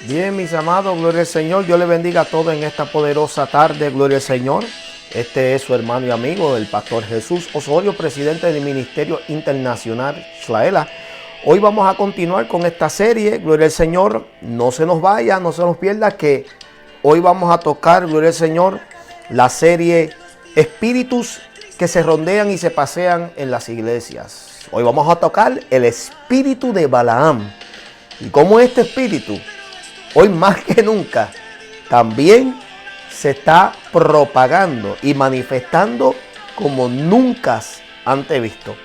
Bien, mis amados, gloria al Señor. Dios les bendiga a todos en esta poderosa tarde, gloria al Señor. Este es su hermano y amigo, el pastor Jesús Osorio, presidente del Ministerio Internacional Xlaela. Hoy vamos a continuar con esta serie, gloria al Señor. No se nos vaya, no se nos pierda, que hoy vamos a tocar, gloria al Señor, la serie Espíritus que se rondean y se pasean en las iglesias. Hoy vamos a tocar el espíritu de Balaam. Y cómo este espíritu, hoy más que nunca, también se está propagando y manifestando como nunca antes visto.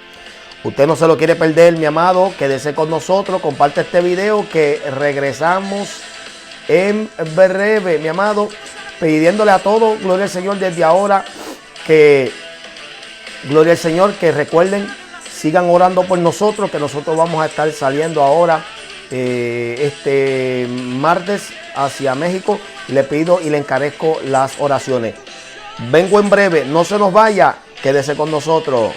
Usted no se lo quiere perder, mi amado. Quédese con nosotros, comparte este video, que regresamos en breve, mi amado, pidiéndole a todos, gloria al Señor, desde ahora, que, gloria al Señor, que recuerden, sigan orando por nosotros, que nosotros vamos a estar saliendo ahora este martes hacia México. Le pido y le encarezco las oraciones. Vengo en breve, no se nos vaya, quédese con nosotros.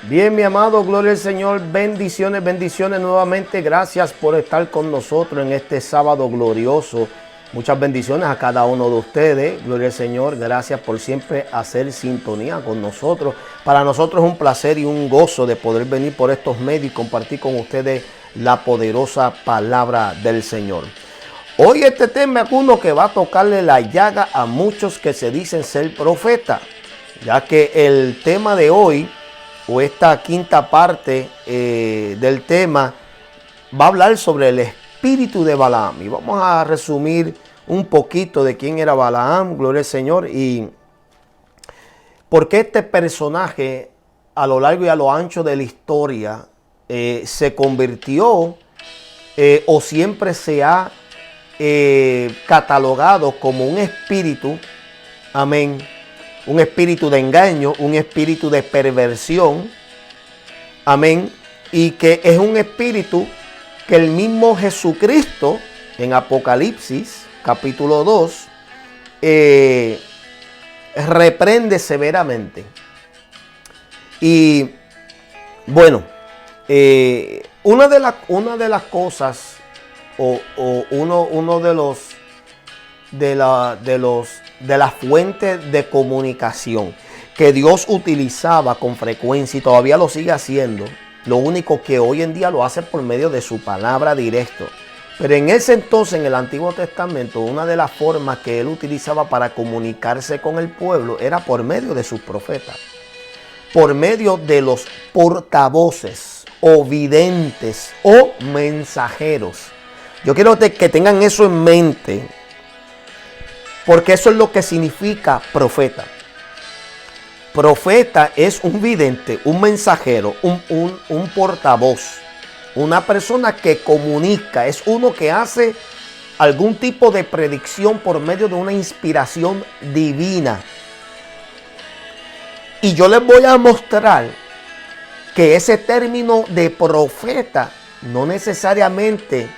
Bien, mi amado, gloria al Señor, bendiciones, bendiciones nuevamente. Gracias por estar con nosotros en este sábado glorioso. Muchas bendiciones a cada uno de ustedes, gloria al Señor. Gracias por siempre hacer sintonía con nosotros. Para nosotros es un placer y un gozo de poder venir por estos medios y compartir con ustedes la poderosa palabra del Señor. Hoy este tema es uno que va a tocarle la llaga a muchos que se dicen ser profetas, ya que el tema de hoy, o esta quinta parte del tema, va a hablar sobre el espíritu de Balaam. Y vamos a resumir un poquito de quién era Balaam, gloria al Señor, y por qué este personaje a lo largo y a lo ancho de la historia se convirtió o siempre se ha catalogado como un espíritu, amén, un espíritu de engaño, un espíritu de perversión, amén, y que es un espíritu que el mismo Jesucristo en Apocalipsis capítulo 2 reprende severamente. Y bueno, una de las cosas o uno de las fuentes de comunicación que Dios utilizaba con frecuencia y todavía lo sigue haciendo, lo único que hoy en día lo hace por medio de su palabra directo. Pero en ese entonces, en el Antiguo Testamento, una de las formas que él utilizaba para comunicarse con el pueblo era por medio de sus profetas, por medio de los portavoces o videntes o mensajeros. Yo quiero que tengan eso en mente, porque eso es lo que significa profeta. Profeta es un vidente, un mensajero, un portavoz, una persona que comunica, es uno que hace algún tipo de predicción por medio de una inspiración divina. Y yo les voy a mostrar que ese término de profeta no necesariamente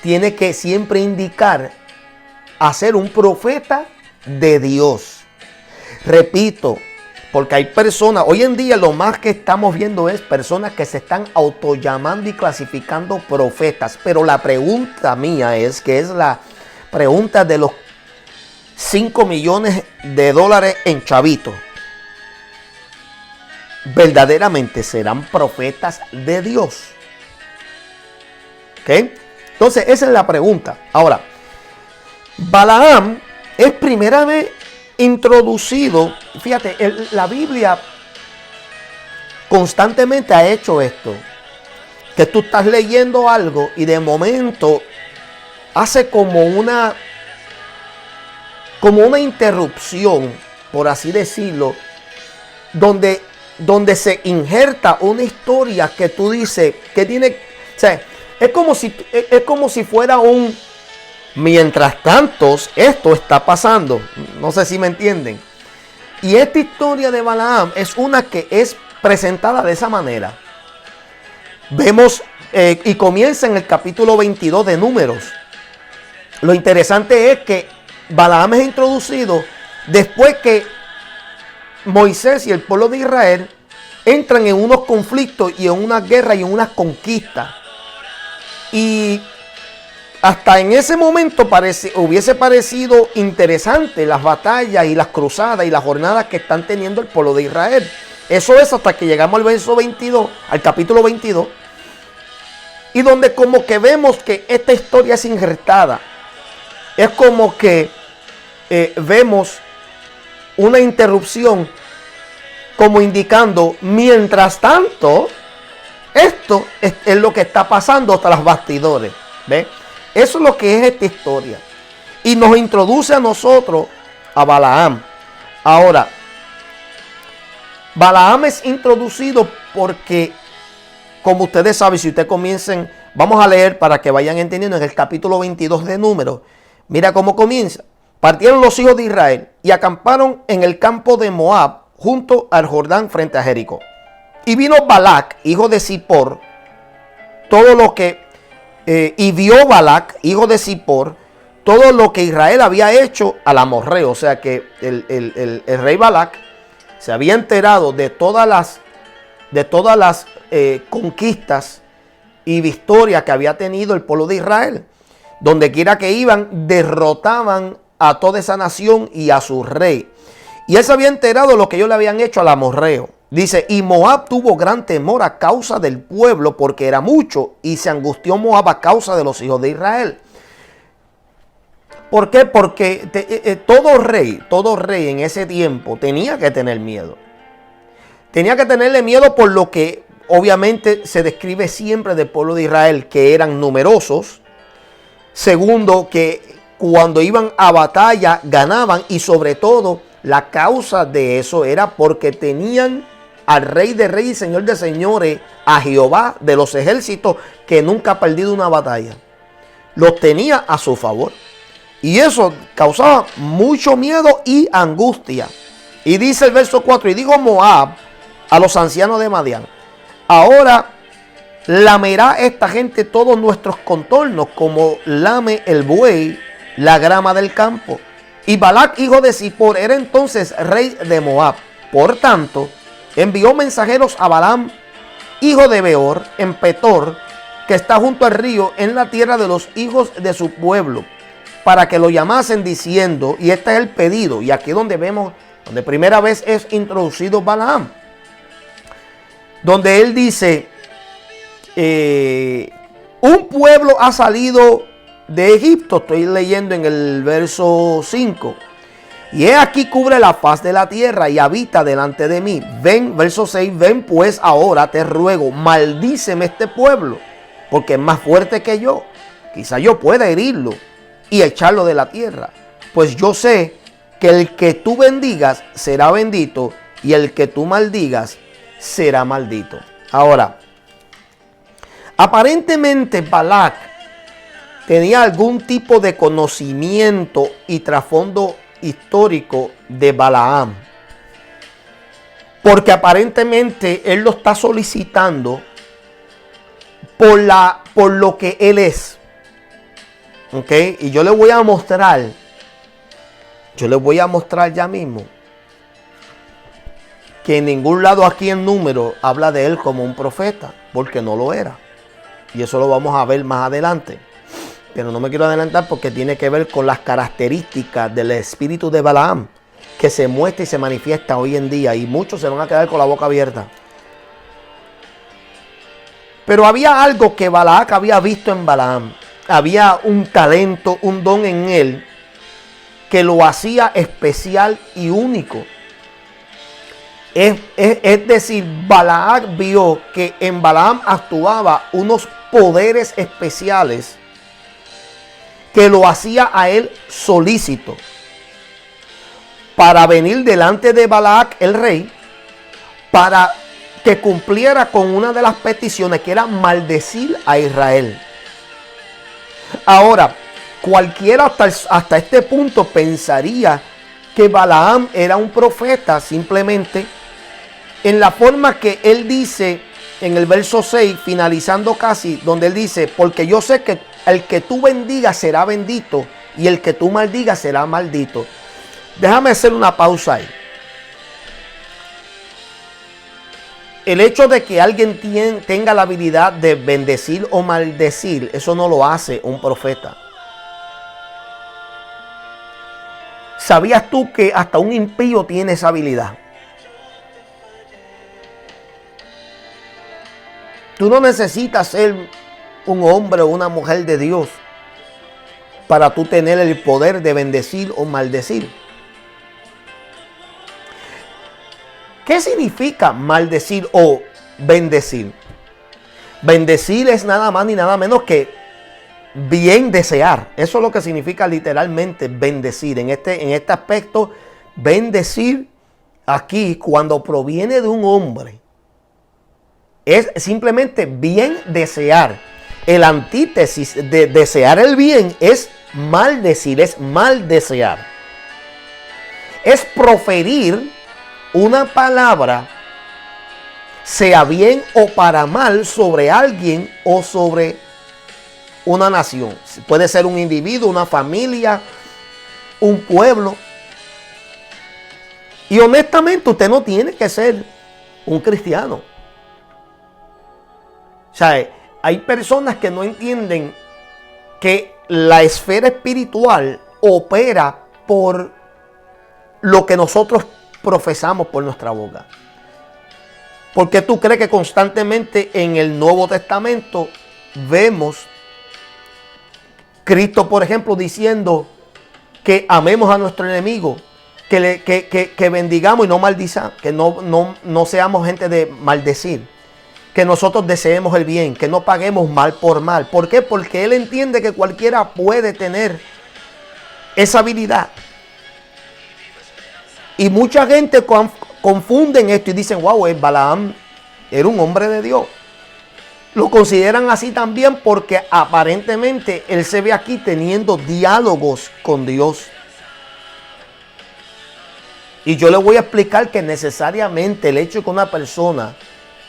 tiene que siempre indicar a ser un profeta de Dios. Repito, porque hay personas, hoy en día lo más que estamos viendo es personas que se están autollamando y clasificando profetas. Pero la pregunta mía es, que es la pregunta de los 5 millones de dólares en chavitos. ¿Verdaderamente serán profetas de Dios? ¿Ok? Entonces esa es la pregunta. Ahora, Balaam es primera vez introducido, fíjate, la Biblia constantemente ha hecho esto, que tú estás leyendo algo y de momento hace como una interrupción, por así decirlo, donde se injerta una historia que tú dices que tiene, o sea, es como si fuera un mientras tanto esto está pasando. No sé si me entienden. Y esta historia de Balaam es una que es presentada de esa manera. Vemos y comienza en el capítulo 22 de Números. Lo interesante es que Balaam es introducido después que Moisés y el pueblo de Israel entran en unos conflictos y en una guerra y en unas conquistas. Y hasta en ese momento hubiese parecido interesante las batallas y las cruzadas y las jornadas que están teniendo el pueblo de Israel. Eso es hasta que llegamos al verso 22, al capítulo 22, y donde como que vemos que esta historia es injertada. Es como que vemos una interrupción como indicando, mientras tanto, esto es lo que está pasando tras los bastidores. ¿Ve? Eso es lo que es esta historia. Y nos introduce a nosotros a Balaam. Ahora, Balaam es introducido porque, como ustedes saben, si ustedes comiencen, vamos a leer para que vayan entendiendo en el capítulo 22 de Números. Mira cómo comienza. Partieron los hijos de Israel y acamparon en el campo de Moab, junto al Jordán frente a Jericó. Y vino Balac, hijo de Zippor, y vio Balac, hijo de Zippor, todo lo que Israel había hecho al amorreo. O sea que el rey Balac se había enterado de todas las conquistas y victorias que había tenido el pueblo de Israel. Donde quiera que iban, derrotaban a toda esa nación y a su rey. Y él se había enterado de lo que ellos le habían hecho al amorreo. Dice, y Moab tuvo gran temor a causa del pueblo, porque era mucho, y se angustió Moab a causa de los hijos de Israel. ¿Por qué? Porque todo rey en ese tiempo tenía que tener miedo. Tenía que tenerle miedo por lo que obviamente se describe siempre del pueblo de Israel, que eran numerosos. Segundo, que cuando iban a batalla ganaban, y sobre todo la causa de eso era porque tenían al Rey de Reyes y Señor de Señores, a Jehová de los ejércitos, que nunca ha perdido una batalla. Los tenía a su favor. Y eso causaba mucho miedo y angustia. Y dice el verso 4, y dijo Moab a los ancianos de Madián, ahora lamerá esta gente todos nuestros contornos, como lame el buey la grama del campo. Y Balac, hijo de Zippor, era entonces rey de Moab. Por tanto, envió mensajeros a Balaam, hijo de Beor, en Petor, que está junto al río, en la tierra de los hijos de su pueblo, para que lo llamasen diciendo, y este es el pedido, y aquí donde vemos, donde primera vez es introducido Balaam, donde él dice, un pueblo ha salido de Egipto. Estoy leyendo en el verso 5. Y he aquí cubre la faz de la tierra y habita delante de mí. Ven, verso 6, ven pues ahora, te ruego, maldíceme este pueblo, porque es más fuerte que yo. Quizá yo pueda herirlo y echarlo de la tierra. Pues yo sé que el que tú bendigas será bendito, y el que tú maldigas será maldito. Ahora, aparentemente Balac tenía algún tipo de conocimiento y trasfondo histórico de Balaam, porque aparentemente él lo está solicitando por lo que él es. ¿Ok? Y yo les voy a mostrar ya mismo que en ningún lado aquí en Números habla de él como un profeta, porque no lo era. Y eso lo vamos a ver más adelante. Pero no me quiero adelantar porque tiene que ver con las características del espíritu de Balaam, que se muestra y se manifiesta hoy en día. Y muchos se van a quedar con la boca abierta. Pero había algo que Balac había visto en Balaam. Había un talento, un don en él, que lo hacía especial y único. Es decir, Balac vio que en Balaam actuaba unos poderes especiales que lo hacía a él solícito para venir delante de Balac, el rey, para que cumpliera con una de las peticiones, que era maldecir a Israel. Ahora, cualquiera hasta este punto pensaría que Balaam era un profeta simplemente en la forma que él dice en el verso 6, finalizando casi, donde él dice: porque yo sé que el que tú bendigas será bendito y el que tú maldigas será maldito. Déjame hacer una pausa ahí. El hecho de que alguien tenga la habilidad de bendecir o maldecir, eso no lo hace un profeta. ¿Sabías tú que hasta un impío tiene esa habilidad? Tú no necesitas ser un hombre o una mujer de Dios para tú tener el poder de bendecir o maldecir. ¿Qué significa maldecir o bendecir? Bendecir es nada más ni nada menos que bien desear. Eso es lo que significa literalmente bendecir. En este aspecto, bendecir aquí, cuando proviene de un hombre, es simplemente bien desear. El antítesis de desear el bien es maldecir, es mal desear. Es proferir una palabra, sea bien o para mal, sobre alguien o sobre una nación. Puede ser un individuo, una familia, un pueblo. Y honestamente, usted no tiene que ser un cristiano. O sea, hay personas que no entienden que la esfera espiritual opera por lo que nosotros profesamos por nuestra boca. ¿Por qué tú crees que constantemente en el Nuevo Testamento vemos Cristo, por ejemplo, diciendo que amemos a nuestro enemigo, que bendigamos y no maldizamos, que no seamos gente de maldecir, que nosotros deseemos el bien, que no paguemos mal por mal? ¿Por qué? Porque Él entiende que cualquiera puede tener esa habilidad. Y mucha gente confunden esto y dicen: wow, Balaam era un hombre de Dios. Lo consideran así también porque aparentemente él se ve aquí teniendo diálogos con Dios. Y yo le voy a explicar que necesariamente el hecho de que una persona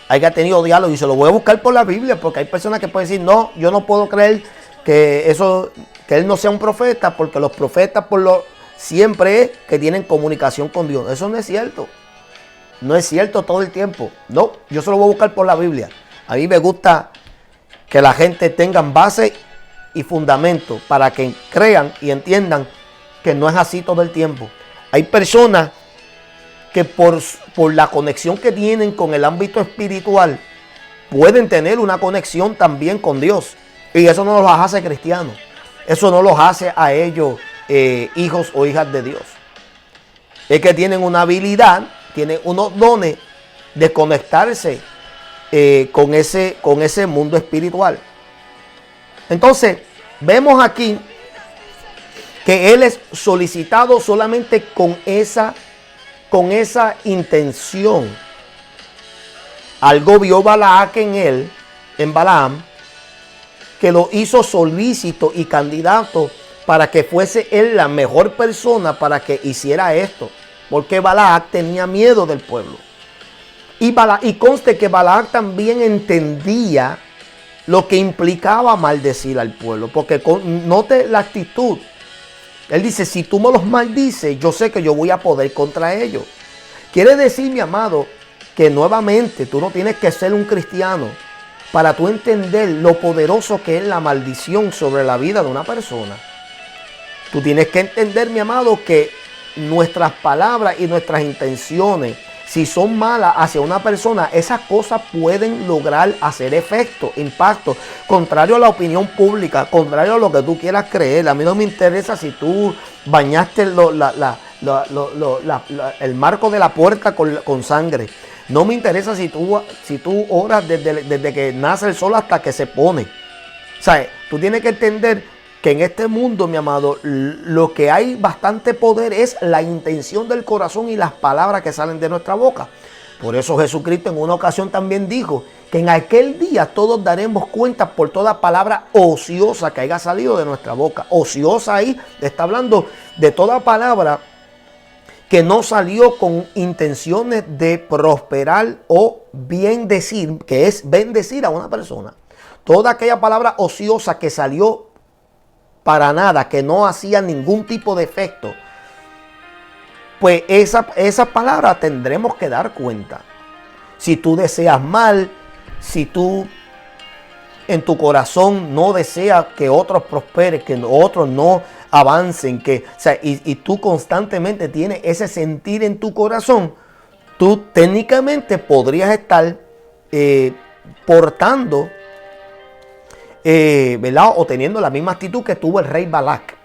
haya tenido diálogo, y se lo voy a buscar por la Biblia, porque hay personas que pueden decir: no, yo no puedo creer que él no sea un profeta, porque los profetas siempre es que tienen comunicación con Dios. Eso no es cierto. No es cierto todo el tiempo. No, yo se lo voy a buscar por la Biblia. A mí me gusta que la gente tenga base y fundamento para que crean y entiendan que no es así todo el tiempo. Hay personas que por la conexión que tienen con el ámbito espiritual pueden tener una conexión también con Dios. Y eso no los hace cristianos. Eso no los hace a ellos hijos o hijas de Dios. Es que tienen una habilidad, tienen unos dones de conectarse con ese mundo espiritual. Entonces, vemos aquí que él es solicitado solamente con esa intención. Algo vio Balac en Balaam, que lo hizo solícito y candidato para que fuese él la mejor persona para que hiciera esto. Porque Balac tenía miedo del pueblo. Y conste que Balac también entendía lo que implicaba maldecir al pueblo. Porque note la actitud. Él dice: si tú me los maldices, yo sé que yo voy a poder contra ellos. Quiere decir, mi amado, que nuevamente tú no tienes que ser un cristiano para tú entender lo poderoso que es la maldición sobre la vida de una persona. Tú tienes que entender, mi amado, que nuestras palabras y nuestras intenciones, si son malas hacia una persona, esas cosas pueden lograr hacer efecto, impacto, contrario a la opinión pública, contrario a lo que tú quieras creer. A mí no me interesa si tú bañaste el marco de la puerta con sangre. No me interesa si tú oras desde que nace el sol hasta que se pone. O sea, tú tienes que entender que en este mundo, mi amado, lo que hay bastante poder es la intención del corazón y las palabras que salen de nuestra boca. Por eso Jesucristo en una ocasión también dijo que en aquel día todos daremos cuenta por toda palabra ociosa que haya salido de nuestra boca. Ociosa ahí está hablando de toda palabra que no salió con intenciones de prosperar o bien decir, que es bendecir a una persona. Toda aquella palabra ociosa que salió para nada, que no hacía ningún tipo de efecto, pues esa palabra tendremos que dar cuenta. Si tú deseas mal, si tú en tu corazón no deseas que otros prosperen, que otros no avancen, y tú constantemente tienes ese sentir en tu corazón, tú técnicamente podrías estar portando, ¿verdad? O teniendo la misma actitud que tuvo el rey Balac,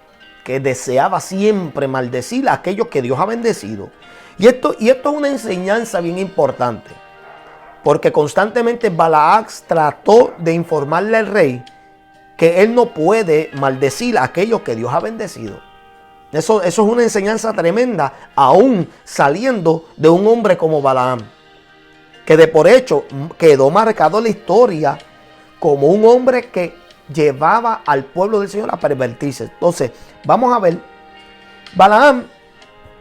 que deseaba siempre maldecir a aquellos que Dios ha bendecido. Y esto es una enseñanza bien importante, porque constantemente Balac trató de informarle al rey que él no puede maldecir a aquellos que Dios ha bendecido. Eso es una enseñanza tremenda, aún saliendo de un hombre como Balaam, que de por hecho quedó marcado en la historia como un hombre que llevaba al pueblo del Señor a pervertirse. Entonces, vamos a ver. Balaam,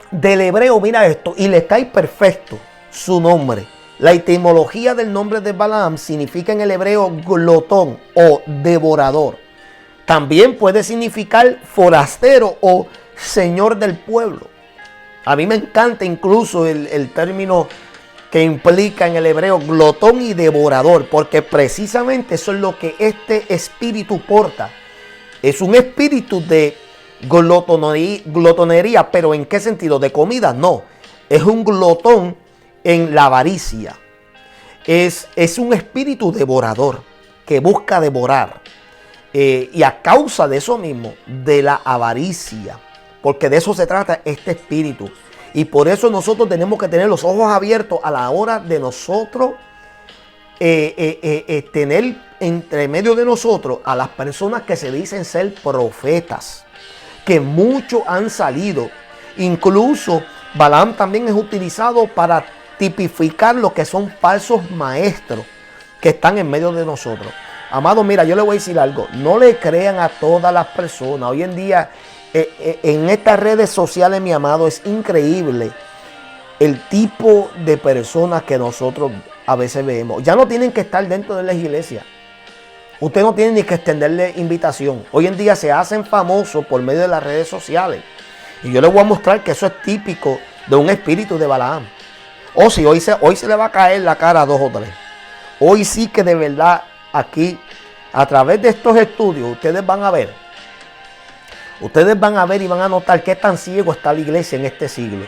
del hebreo, mira esto, y le cae perfecto su nombre. La etimología del nombre de Balaam significa en el hebreo glotón o devorador. También puede significar forastero o señor del pueblo. A mí me encanta incluso el término que implica en el hebreo glotón y devorador, porque precisamente eso es lo que este espíritu porta. Es un espíritu de glotonería, pero ¿en qué sentido? ¿De comida? No, es un glotón en la avaricia. Es un espíritu devorador que busca devorar. Y a causa de eso mismo, de la avaricia, porque de eso se trata este espíritu. Y por eso nosotros tenemos que tener los ojos abiertos a la hora de nosotros tener entre medio de nosotros a las personas que se dicen ser profetas, que muchos han salido. Incluso Balaam también es utilizado para tipificar lo que son falsos maestros que están en medio de nosotros. Amado, mira, yo le voy a decir algo. No le crean a todas las personas. Hoy en día, en estas redes sociales, mi amado, es increíble el tipo de personas que nosotros a veces vemos. Ya no tienen que estar dentro de la iglesia. Usted no tiene ni que extenderle invitación. Hoy en día se hacen famosos por medio de las redes sociales. Y yo les voy a mostrar que eso es típico de un espíritu de Balaam. O si hoy se le va a caer la cara a 2 o 3. Hoy sí que de verdad aquí, a través de estos estudios, ustedes van a ver y van a notar qué tan ciego está la iglesia en este siglo.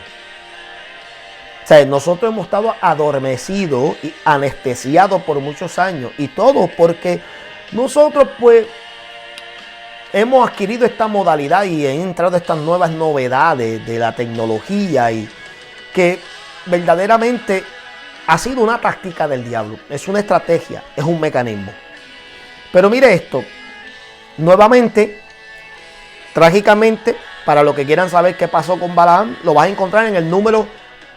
O sea, nosotros hemos estado adormecidos y anestesiados por muchos años. Y todo porque nosotros pues hemos adquirido esta modalidad y han entrado estas nuevas novedades de la tecnología y que verdaderamente ha sido una táctica del diablo. Es una estrategia, es un mecanismo. Pero mire esto, nuevamente, trágicamente, para los que quieran saber qué pasó con Balaam, lo vas a encontrar en el número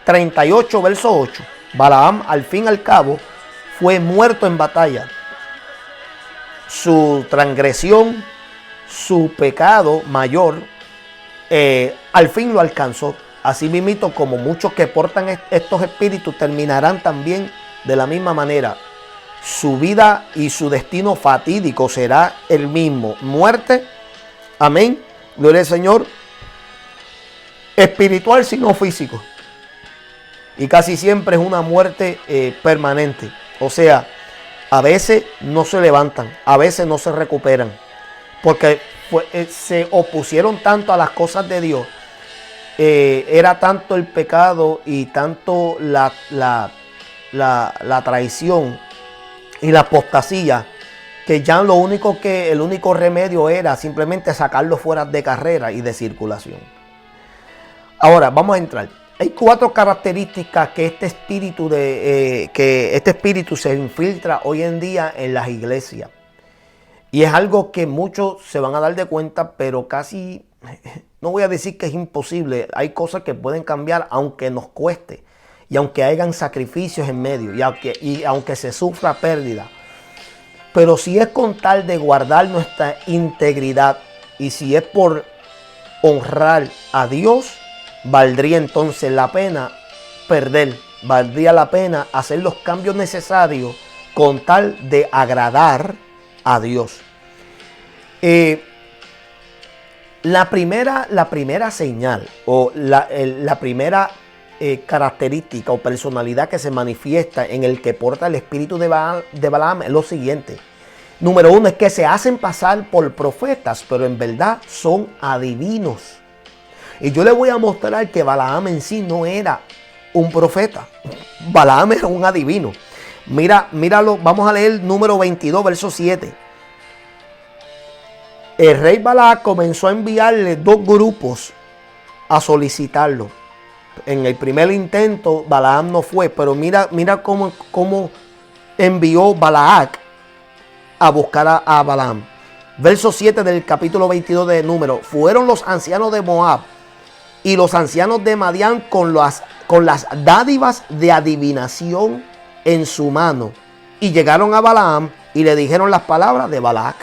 38, verso 8. Balaam, al fin y al cabo, fue muerto en batalla. Su transgresión, su pecado mayor, al fin lo alcanzó. Así mismo, como muchos que portan estos espíritus terminarán también de la misma manera. Su vida y su destino fatídico será el mismo. Muerte, amén, gloria al Señor, espiritual sino físico. Y casi siempre es una muerte permanente. O sea, a veces no se levantan, a veces no se recuperan. Porque se opusieron tanto a las cosas de Dios era tanto el pecado y tanto la traición y la apostasía, que ya el único remedio era simplemente sacarlo fuera de carrera y de circulación. Ahora vamos a entrar. Hay 4 características que este espíritu se infiltra hoy en día en las iglesias. Y es algo que muchos se van a dar de cuenta, pero casi, no voy a decir que es imposible. Hay cosas que pueden cambiar aunque nos cueste. Y aunque hayan sacrificios en medio. Y aunque se sufra pérdida. Pero si es con tal de guardar nuestra integridad. Y si es por honrar a Dios, valdría entonces la pena perder. Valdría la pena hacer los cambios necesarios con tal de agradar a Dios. La primera señal o la primera característica o personalidad que se manifiesta en el que porta el espíritu de Balaam es lo siguiente. Número 1 es que se hacen pasar por profetas, pero en verdad son adivinos. Y yo le voy a mostrar que Balaam en sí no era un profeta. Balaam era un adivino. Míralo, vamos a leer número 22, verso 7. El rey Balac comenzó a enviarle 2 grupos a solicitarlo. En el primer intento Balaam no fue, pero mira cómo envió Balac a buscar a Balaam. Verso 7 del capítulo 22 de Números. Fueron los ancianos de Moab y los ancianos de Madián con las dádivas de adivinación en su mano. Y llegaron a Balaam y le dijeron las palabras de Balac.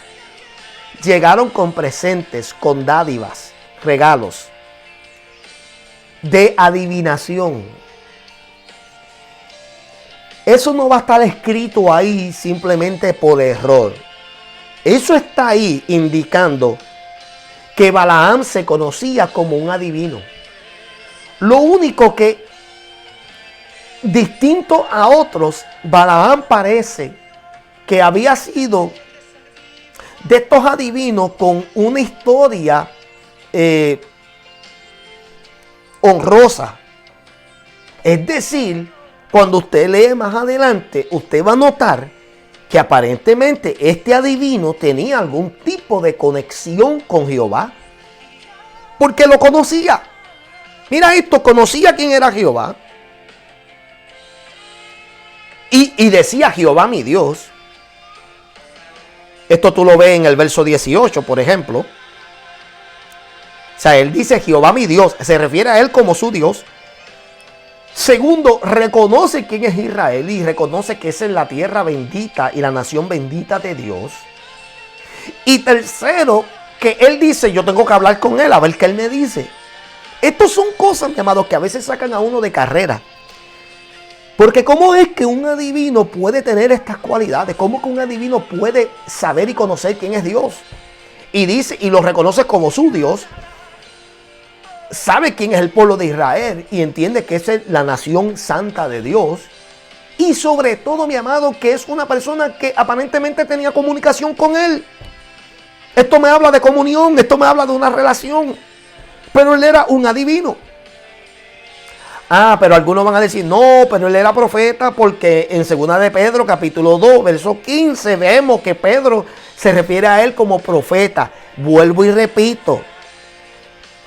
Llegaron con presentes, con dádivas, regalos de adivinación. Eso no va a estar escrito ahí simplemente por error. Eso está ahí indicando que Balaam se conocía como un adivino. Lo único que, distinto a otros, Balaam parece que había sido de estos adivinos con una historia honrosa. Es decir, cuando usted lee más adelante, usted va a notar que aparentemente este adivino tenía algún tipo de conexión con Jehová, porque lo conocía. Mira esto, conocía quién era Jehová. Y decía: Jehová mi Dios. Esto tú lo ves en el verso 18, por ejemplo. O sea, él dice: Jehová mi Dios. Se refiere a él como su Dios. Segundo, reconoce quién es Israel y reconoce que esa es la tierra bendita y la nación bendita de Dios. Y tercero, que él dice: yo tengo que hablar con él a ver qué él me dice. Estas son cosas, mi amado, que a veces sacan a uno de carrera. Porque ¿cómo es que un adivino puede tener estas cualidades? ¿Cómo que un adivino puede saber y conocer quién es Dios? Y dice, y lo reconoce como su Dios. Sabe quién es el pueblo de Israel y entiende que esa es la nación santa de Dios. Y sobre todo, mi amado, que es una persona que aparentemente tenía comunicación con él. Esto me habla de comunión, esto me habla de una relación. Pero él era un adivino. Pero algunos van a decir: no, pero él era profeta, porque en 2 de Pedro, capítulo 2, verso 15, vemos que Pedro se refiere a él como profeta. Vuelvo y repito,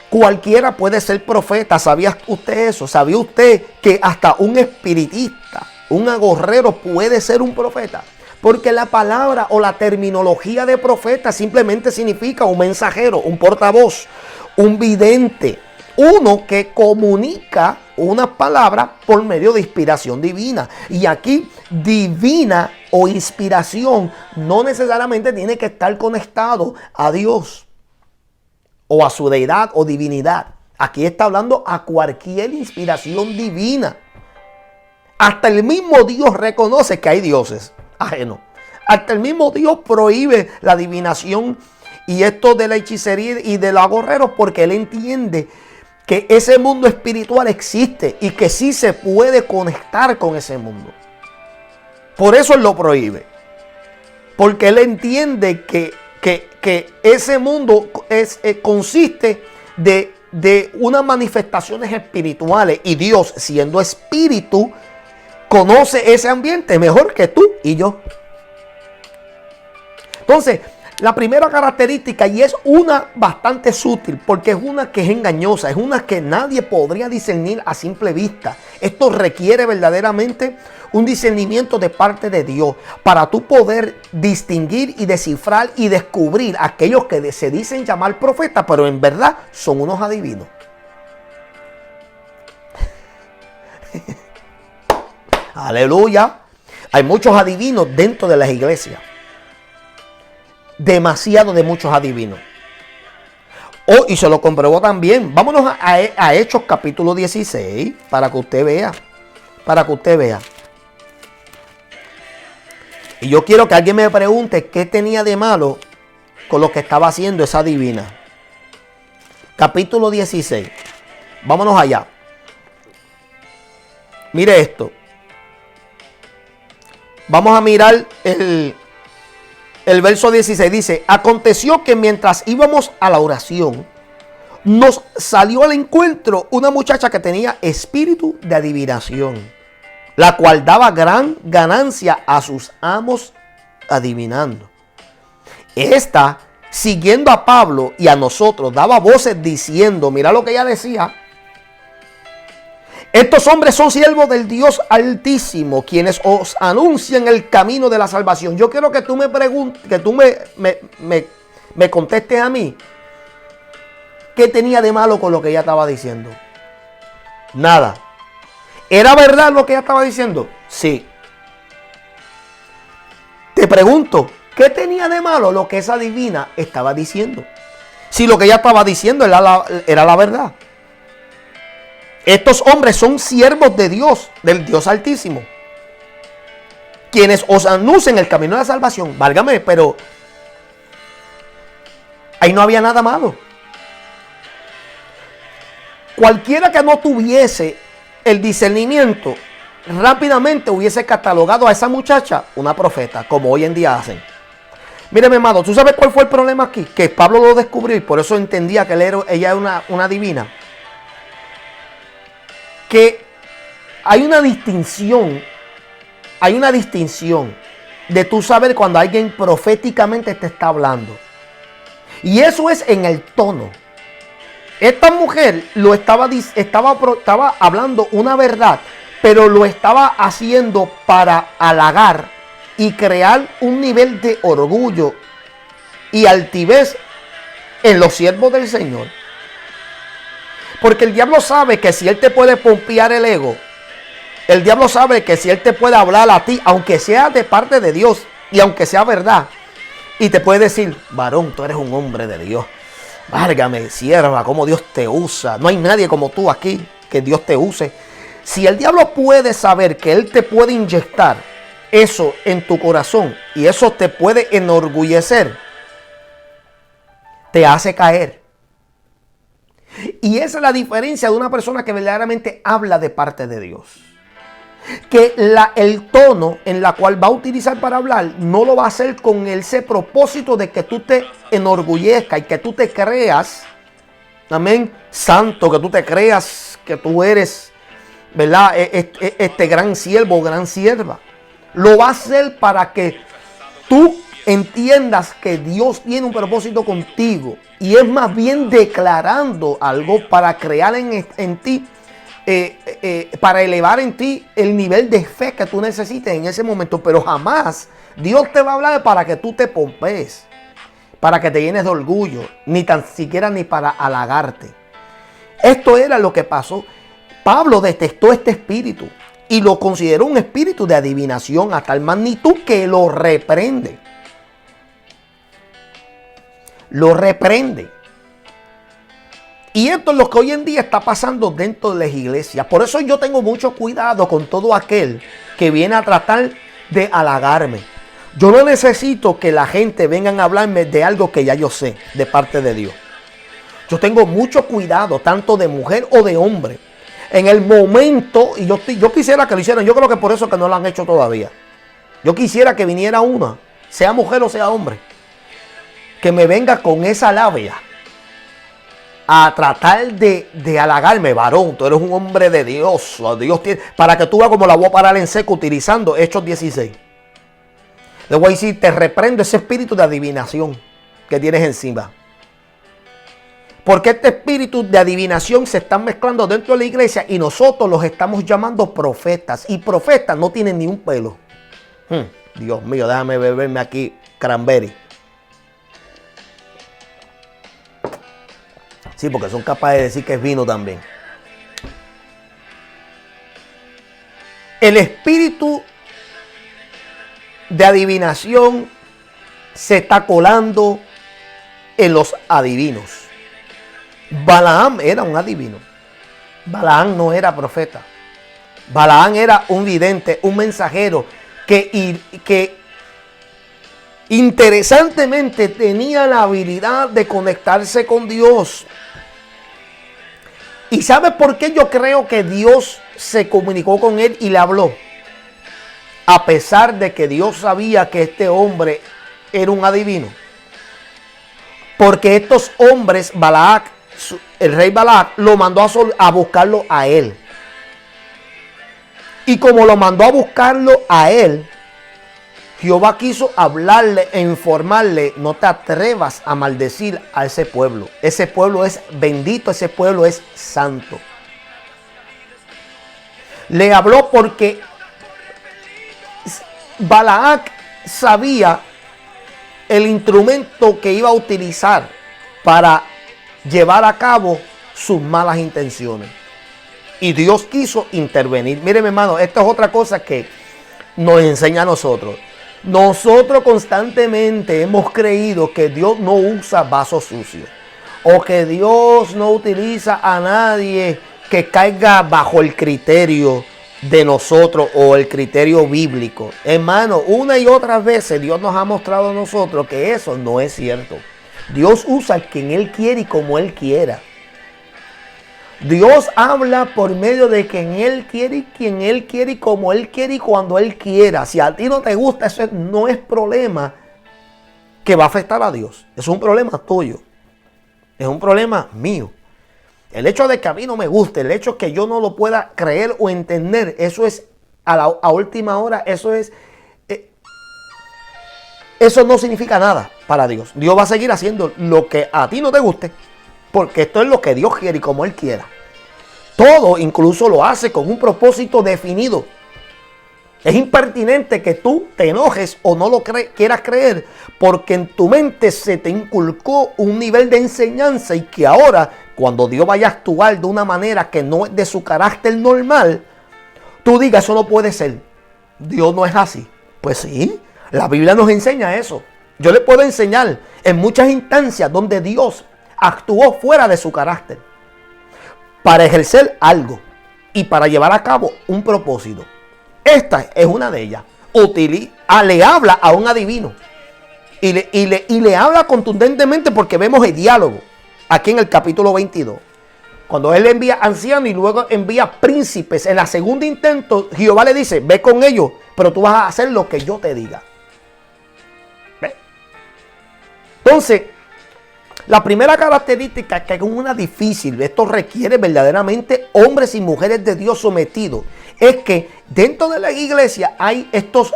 cualquiera puede ser profeta. ¿Sabía usted eso? ¿Sabía usted que hasta un espiritista, un agorrero puede ser un profeta? Porque la palabra o la terminología de profeta simplemente significa un mensajero, un portavoz, un vidente. Uno que comunica unas palabras por medio de inspiración divina. Y aquí divina o inspiración no necesariamente tiene que estar conectado a Dios o a su deidad o divinidad. Aquí está hablando a cualquier inspiración divina. Hasta el mismo Dios reconoce que hay dioses ajenos. Hasta el mismo Dios prohíbe la adivinación y esto de la hechicería y de los agorreros, porque él entiende que ese mundo espiritual existe y que sí se puede conectar con ese mundo. Por eso él lo prohíbe. Porque él entiende que ese mundo consiste de de unas manifestaciones espirituales. Y Dios, siendo espíritu, conoce ese ambiente mejor que tú y yo. Entonces, la primera característica, y es una bastante sutil, porque es una que es engañosa, es una que nadie podría discernir a simple vista. Esto requiere verdaderamente un discernimiento de parte de Dios para tú poder distinguir y descifrar y descubrir aquellos que se dicen llamar profetas, pero en verdad son unos adivinos. Aleluya. Hay muchos adivinos dentro de las iglesias. Demasiado de muchos adivinos. Oh, y se lo comprobó también. Vámonos a Hechos capítulo 16 para que usted vea. Para que usted vea. Y yo quiero que alguien me pregunte qué tenía de malo con lo que estaba haciendo esa adivina. Capítulo 16. Vámonos allá. Mire esto. Vamos a mirar el verso 16. Dice: aconteció que mientras íbamos a la oración, nos salió al encuentro una muchacha que tenía espíritu de adivinación, la cual daba gran ganancia a sus amos adivinando. Esta, siguiendo a Pablo y a nosotros, daba voces diciendo, mira lo que ella decía: estos hombres son siervos del Dios Altísimo, quienes os anuncian el camino de la salvación. Yo quiero que tú me preguntes, que tú me contestes a mí, ¿qué tenía de malo con lo que ella estaba diciendo? Nada. ¿Era verdad lo que ella estaba diciendo? Sí. Te pregunto, ¿qué tenía de malo lo que esa divina estaba diciendo? Si lo que ella estaba diciendo era la verdad. Estos hombres son siervos de Dios, del Dios Altísimo, quienes os anuncian el camino de la salvación. Válgame, pero ahí no había nada malo. Cualquiera que no tuviese el discernimiento, rápidamente hubiese catalogado a esa muchacha una profeta, como hoy en día hacen. Mire, mi amado, ¿tú sabes cuál fue el problema aquí? Que Pablo lo descubrió y por eso entendía que ella era una divina. Que hay una distinción de tú saber cuando alguien proféticamente te está hablando. Y eso es en el tono. Esta mujer estaba hablando una verdad, pero lo estaba haciendo para halagar y crear un nivel de orgullo y altivez en los siervos del Señor. Porque el diablo sabe que si él te puede pompear el ego, el diablo sabe que si él te puede hablar a ti, aunque sea de parte de Dios y aunque sea verdad, y te puede decir, varón, tú eres un hombre de Dios. Válgame, sierva, cómo Dios te usa. No hay nadie como tú aquí que Dios te use. Si el diablo puede saber que él te puede inyectar eso en tu corazón y eso te puede enorgullecer, te hace caer. Y esa es la diferencia de una persona que verdaderamente habla de parte de Dios. Que el tono en la cual va a utilizar para hablar no lo va a hacer con ese propósito de que tú te enorgullezcas y que tú te creas, amén, santo, que tú te creas que tú eres, ¿verdad?, este gran siervo o gran sierva. Lo va a hacer para que tú entiendas que Dios tiene un propósito contigo. Y es más bien declarando algo para crear en ti, para elevar en ti el nivel de fe que tú necesites en ese momento. Pero jamás Dios te va a hablar para que tú te pompees, para que te llenes de orgullo, ni tan siquiera ni para halagarte. Esto era lo que pasó. Pablo detestó este espíritu y lo consideró un espíritu de adivinación a tal magnitud que lo reprende. Lo reprende. Y esto es lo que hoy en día está pasando dentro de las iglesias. Por eso yo tengo mucho cuidado con todo aquel que viene a tratar de halagarme. Yo no necesito que la gente venga a hablarme de algo que ya yo sé de parte de Dios. Yo tengo mucho cuidado, tanto de mujer o de hombre. En el momento, y yo quisiera que lo hicieran, yo creo que por eso que no lo han hecho todavía. Yo quisiera que viniera una, sea mujer o sea hombre, que me venga con esa labia a tratar de halagarme, varón, tú eres un hombre de Dios, Dios tiene, para que tú veas cómo la voy a parar en seco utilizando Hechos 16. Le voy a decir, te reprendo ese espíritu de adivinación que tienes encima. Porque este espíritu de adivinación se está mezclando dentro de la iglesia y nosotros los estamos llamando profetas. Y profetas no tienen ni un pelo. Dios mío, déjame beberme aquí cranberry. Sí, porque son capaces de decir que es vino también. El espíritu de adivinación se está colando en los adivinos. Balaam era un adivino. Balaam no era profeta. Balaam era un vidente, un mensajero que interesantemente tenía la habilidad de conectarse con Dios. ¿Y sabes por qué yo creo que Dios se comunicó con él y le habló? A pesar de que Dios sabía que este hombre era un adivino. Porque estos hombres, Balac, el rey Balac, lo mandó a buscarlo a él. Y como lo mandó a buscarlo a él, Jehová quiso hablarle e informarle, no te atrevas a maldecir a ese pueblo. Ese pueblo es bendito, ese pueblo es santo. Le habló porque Balac sabía el instrumento que iba a utilizar para llevar a cabo sus malas intenciones. Y Dios quiso intervenir. Mire, mi hermano, esto es otra cosa que nos enseña a nosotros. Nosotros constantemente hemos creído que Dios no usa vasos sucios. O que Dios no utiliza a nadie que caiga bajo el criterio de nosotros o el criterio bíblico. Hermano, una y otras veces Dios nos ha mostrado a nosotros que eso no es cierto. Dios usa a quien Él quiere y como Él quiera. Dios habla por medio de quien Él quiere y quien Él quiere y como Él quiere y cuando Él quiera. Si a ti no te gusta, eso no es problema que va a afectar a Dios. Es un problema tuyo. Es un problema mío. El hecho de que a mí no me guste, el hecho de que yo no lo pueda creer o entender, eso es a última hora, eso no significa nada para Dios. Dios va a seguir haciendo lo que a ti no te guste, porque esto es lo que Dios quiere y como Él quiera. Todo incluso lo hace con un propósito definido. Es impertinente que tú te enojes o no lo quieras creer, porque en tu mente se te inculcó un nivel de enseñanza y que ahora, cuando Dios vaya a actuar de una manera que no es de su carácter normal, tú digas, eso no puede ser. Dios no es así. Pues sí, la Biblia nos enseña eso. Yo le puedo enseñar en muchas instancias donde Dios actuó fuera de su carácter para ejercer algo y para llevar a cabo un propósito. Esta es una de ellas. Le habla a un adivino y le habla contundentemente porque vemos el diálogo aquí en el capítulo 22. Cuando él envía ancianos y luego envía príncipes, en la segunda intento Jehová le dice, ve con ellos, pero tú vas a hacer lo que yo te diga. ¿Ve? Entonces, la primera característica, que es una difícil, esto requiere verdaderamente hombres y mujeres de Dios sometidos, es que dentro de la iglesia hay estos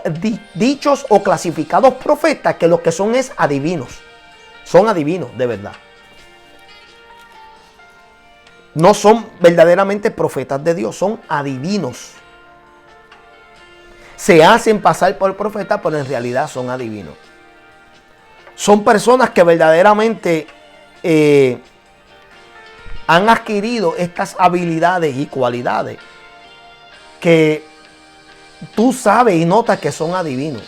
dichos o clasificados profetas que lo que son es adivinos. Son adivinos, de verdad. No son verdaderamente profetas de Dios, son adivinos. Se hacen pasar por profetas, pero en realidad son adivinos. Son personas que verdaderamente han adquirido estas habilidades y cualidades que tú sabes y notas que son adivinos.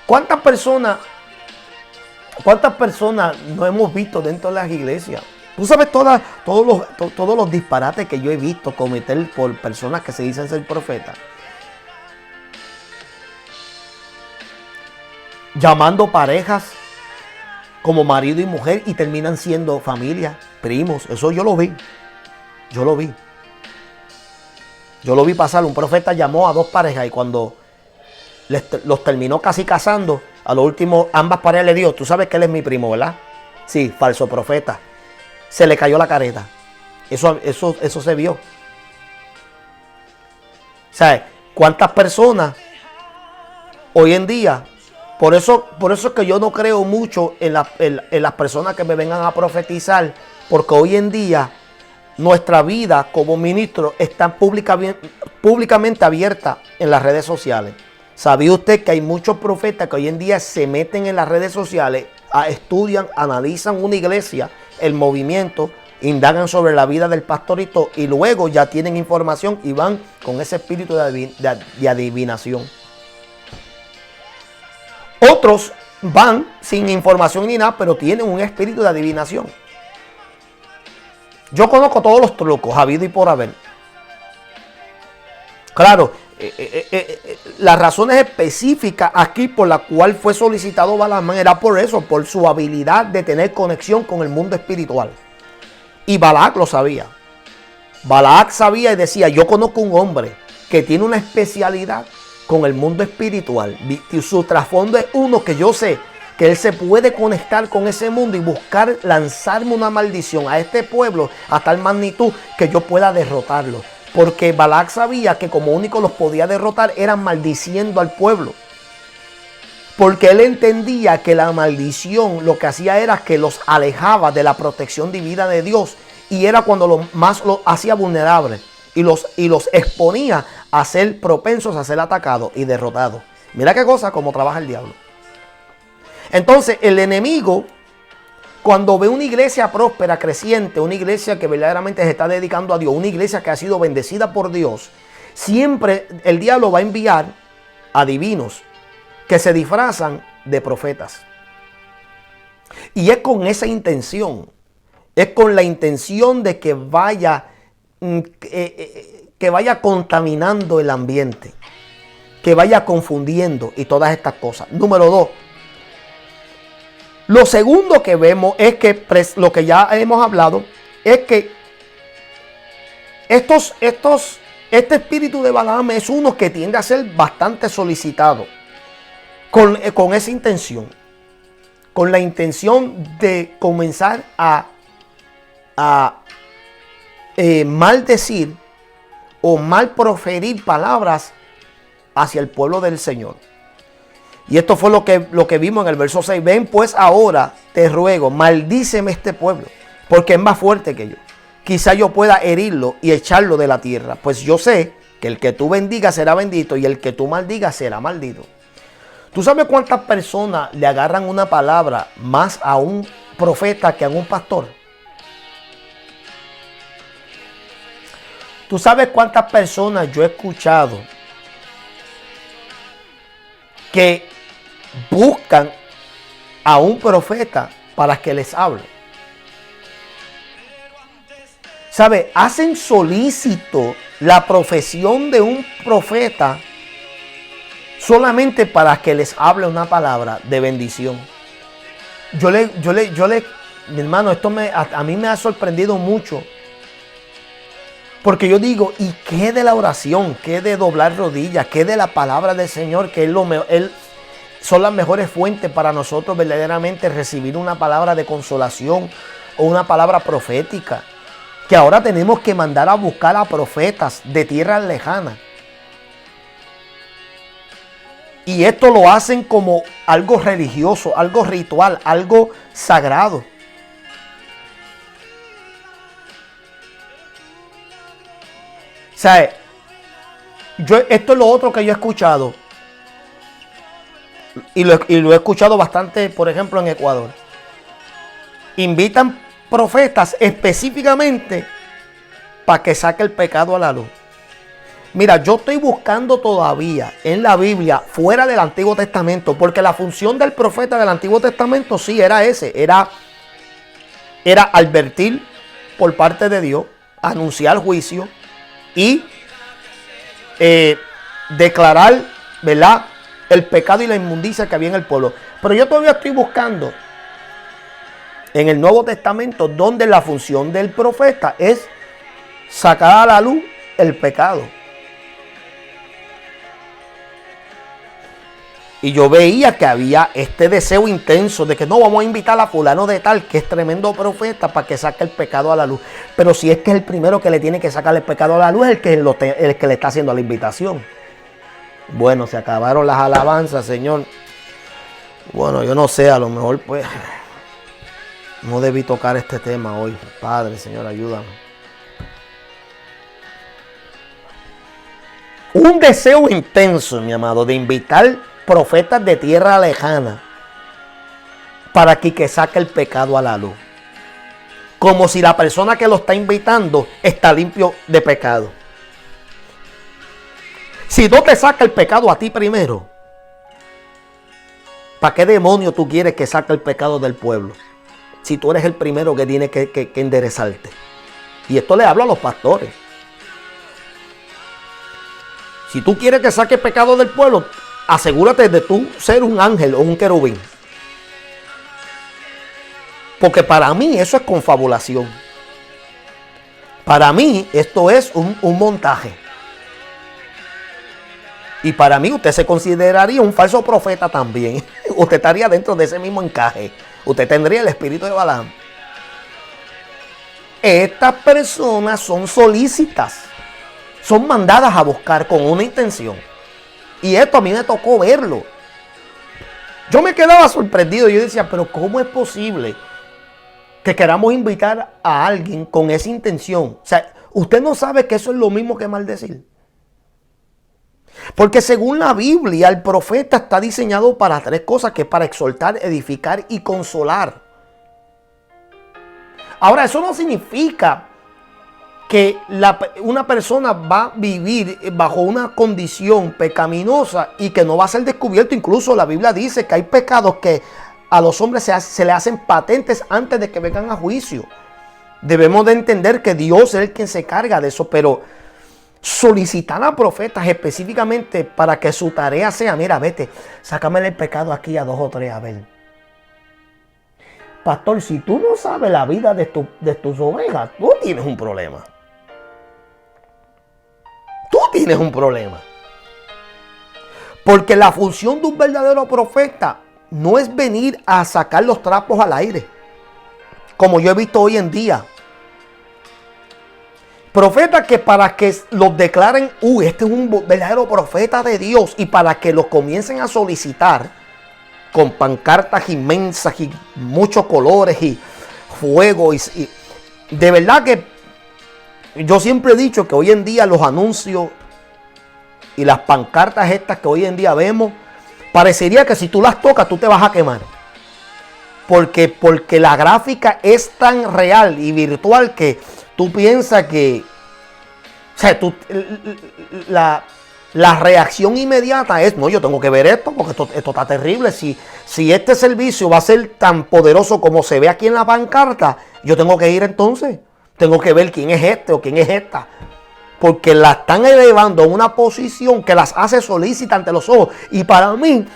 ¿Cuántas personas no hemos visto dentro de las iglesias? Tú sabes todos los disparates que yo he visto cometer por personas que se dicen ser profetas. Llamando parejas como marido y mujer y terminan siendo familia, primos. Eso yo lo vi. Yo lo vi pasar. Un profeta llamó a dos parejas y cuando los terminó casi casando, a lo último ambas parejas le dijo, tú sabes que él es mi primo, ¿verdad? Sí, falso profeta. se le cayó la careta. Eso se vio. ¿Sabes? ¿Cuántas personas hoy en día? Por eso es que yo no creo mucho en las personas que me vengan a profetizar, porque hoy en día nuestra vida como ministro está públicamente abierta en las redes sociales. ¿Sabía usted que hay muchos profetas que hoy en día se meten en las redes sociales, estudian, analizan una iglesia, el movimiento, indagan sobre la vida del pastorito y luego ya tienen información y van con ese espíritu de adivinación? Otros van sin información ni nada, pero tienen un espíritu de adivinación. Yo conozco todos los trucos, habido y por haber. Claro, las razones específicas aquí por la cual fue solicitado Balaam era por eso, por su habilidad de tener conexión con el mundo espiritual. Y Balac lo sabía. Balac sabía y decía, yo conozco un hombre que tiene una especialidad con el mundo espiritual. Y su trasfondo es uno que yo sé que él se puede conectar con ese mundo y buscar lanzarme una maldición a este pueblo a tal magnitud que yo pueda derrotarlo. Porque Balac sabía que como único los podía derrotar eran maldiciendo al pueblo. Porque él entendía que la maldición lo que hacía era que los alejaba de la protección divina de Dios. Y era cuando más los hacía vulnerables. Y los exponía a ser propensos a ser atacados y derrotados. Mira qué cosa, cómo trabaja el diablo. Entonces el enemigo, cuando ve una iglesia próspera, creciente, una iglesia que verdaderamente se está dedicando a Dios, una iglesia que ha sido bendecida por Dios, siempre el diablo va a enviar adivinos que se disfrazan de profetas. Y es con esa intención, es con la intención de que vaya contaminando el ambiente, que vaya confundiendo y todas estas cosas. Número 2. Lo segundo que vemos es que, lo que ya hemos hablado, es que este espíritu de Balaam es uno que tiende a ser bastante solicitado con esa intención. Con la intención de comenzar a maldecir o mal proferir palabras hacia el pueblo del Señor. Y esto fue lo que vimos en el verso 6. Ven pues ahora, te ruego, maldíceme este pueblo, porque es más fuerte que yo. Quizá yo pueda herirlo y echarlo de la tierra. Pues yo sé que el que tú bendigas será bendito y el que tú maldigas será maldito. ¿Tú sabes cuántas personas le agarran una palabra más a un profeta que a un pastor? ¿Tú sabes cuántas personas yo he escuchado que buscan a un profeta para que les hable? ¿Sabe? Hacen solícito la profesión de un profeta solamente para que les hable una palabra de bendición. Mi hermano, esto a mí me ha sorprendido mucho. Porque yo digo, ¿y qué de la oración? ¿Qué de doblar rodillas? ¿Qué de la palabra del Señor? Que son las mejores fuentes para nosotros verdaderamente recibir una palabra de consolación o una palabra profética. Que ahora tenemos que mandar a buscar a profetas de tierras lejanas. Y esto lo hacen como algo religioso, algo ritual, algo sagrado. O sea, esto es lo otro que yo he escuchado. Y lo he escuchado bastante, por ejemplo, en Ecuador. Invitan profetas específicamente para que saque el pecado a la luz. Mira, yo estoy buscando todavía en la Biblia, fuera del Antiguo Testamento, porque la función del profeta del Antiguo Testamento sí era era advertir por parte de Dios, anunciar juicio y declarar, ¿verdad?, el pecado y la inmundicia que había en el pueblo. Pero yo todavía estoy buscando en el Nuevo Testamento donde la función del profeta es sacar a la luz el pecado. Y yo veía que había este deseo intenso de que no, vamos a invitar a fulano de tal, que es tremendo profeta, para que saque el pecado a la luz. Pero si es que es el primero que le tiene que sacar el pecado a la luz, el que le está haciendo la invitación. Bueno, se acabaron las alabanzas, Señor. Bueno, yo no sé, a lo mejor pues no debí tocar este tema hoy. Padre, Señor, ayúdame. Un deseo intenso, mi amado, de invitar profetas de tierra lejana para que saque el pecado a la luz. Como si la persona que lo está invitando está limpio de pecado. Si no te saca el pecado a ti primero, ¿para qué demonio tú quieres que saque el pecado del pueblo? Si tú eres el primero que tiene que enderezarte. Y esto le hablo a los pastores. Si tú quieres que saque el pecado del pueblo, asegúrate de tú ser un ángel o un querubín. Porque para mí eso es confabulación. Para mí esto es un montaje. Y para mí usted se consideraría un falso profeta también. Usted estaría dentro de ese mismo encaje. Usted tendría el espíritu de Balaam. Estas personas son solícitas. Son mandadas a buscar con una intención. Y esto a mí me tocó verlo. Yo me quedaba sorprendido. Yo decía, pero ¿cómo es posible que queramos invitar a alguien con esa intención? O sea, usted no sabe que eso es lo mismo que maldecir. Porque según la Biblia, el profeta está diseñado para tres cosas, que es para exhortar, edificar y consolar. Ahora, eso no significa que una persona va a vivir bajo una condición pecaminosa y que no va a ser descubierto. Incluso la Biblia dice que hay pecados que a los hombres se le hacen patentes antes de que vengan a juicio. Debemos de entender que Dios es el quien se carga de eso, pero solicitar a profetas específicamente para que su tarea sea, mira, vete, sácame el pecado aquí a 2 o 3, a ver. Pastor, si tú no sabes la vida de tus ovejas, tú tienes un problema. Tú tienes un problema. Porque la función de un verdadero profeta no es venir a sacar los trapos al aire, como yo he visto hoy en día. Profetas que para que los declaren, este es un verdadero profeta de Dios, y para que los comiencen a solicitar con pancartas inmensas y muchos colores y fuego. Y de verdad que yo siempre he dicho que hoy en día los anuncios y las pancartas estas que hoy en día vemos, parecería que si tú las tocas tú te vas a quemar. Porque la gráfica es tan real y virtual que tú piensas que, o sea, la reacción inmediata es, no, yo tengo que ver esto porque esto está terrible. Si este servicio va a ser tan poderoso como se ve aquí en la pancarta, yo tengo que ir entonces. Tengo que ver quién es este o quién es esta. Porque la están elevando a una posición que las hace solícitas ante los ojos. Y para mí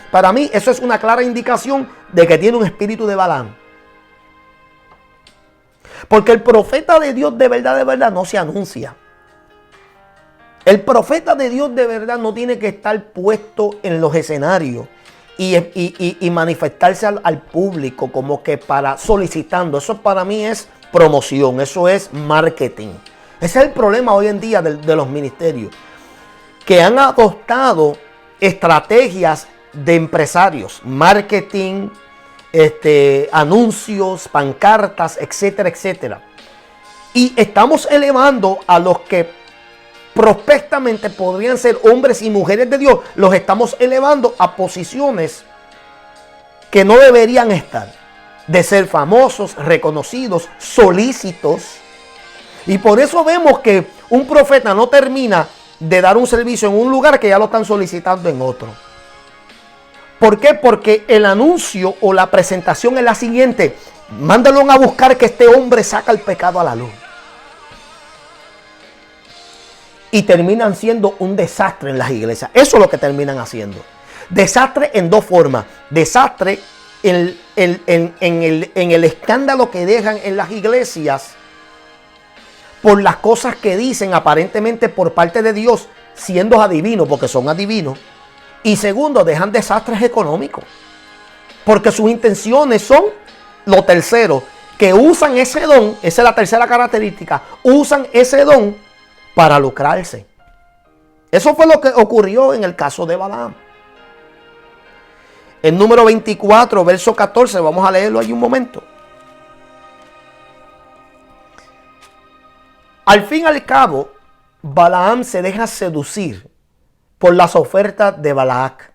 eso es una clara indicación de que tiene un espíritu de Balaam. Porque el profeta de Dios de verdad no se anuncia. El profeta de Dios de verdad no tiene que estar puesto en los escenarios y manifestarse al público como que para solicitando. Eso para mí es promoción, eso es marketing. Ese es el problema hoy en día de los ministerios, que han adoptado estrategias de empresarios, marketing, anuncios, pancartas, etcétera, etcétera. Y estamos elevando a los que prospectamente podrían ser hombres y mujeres de Dios, los estamos elevando a posiciones que no deberían estar, de ser famosos, reconocidos, solícitos. Y por eso vemos que un profeta no termina de dar un servicio en un lugar que ya lo están solicitando en otro. ¿Por qué? Porque el anuncio o la presentación es la siguiente: mándalo a buscar que este hombre saca el pecado a la luz. Y terminan siendo un desastre en las iglesias. Eso es lo que terminan haciendo. Desastre en dos formas. Desastre en el escándalo que dejan en las iglesias por las cosas que dicen aparentemente por parte de Dios, siendo adivinos, porque son adivinos. Y segundo, dejan desastres económicos. Porque sus intenciones son, lo tercero, que usan ese don, esa es la tercera característica, usan ese don para lucrarse. Eso fue lo que ocurrió en el caso de Balaam. El número 24, verso 14, vamos a leerlo ahí un momento. Al fin y al cabo, Balaam se deja seducir por las ofertas de Balac.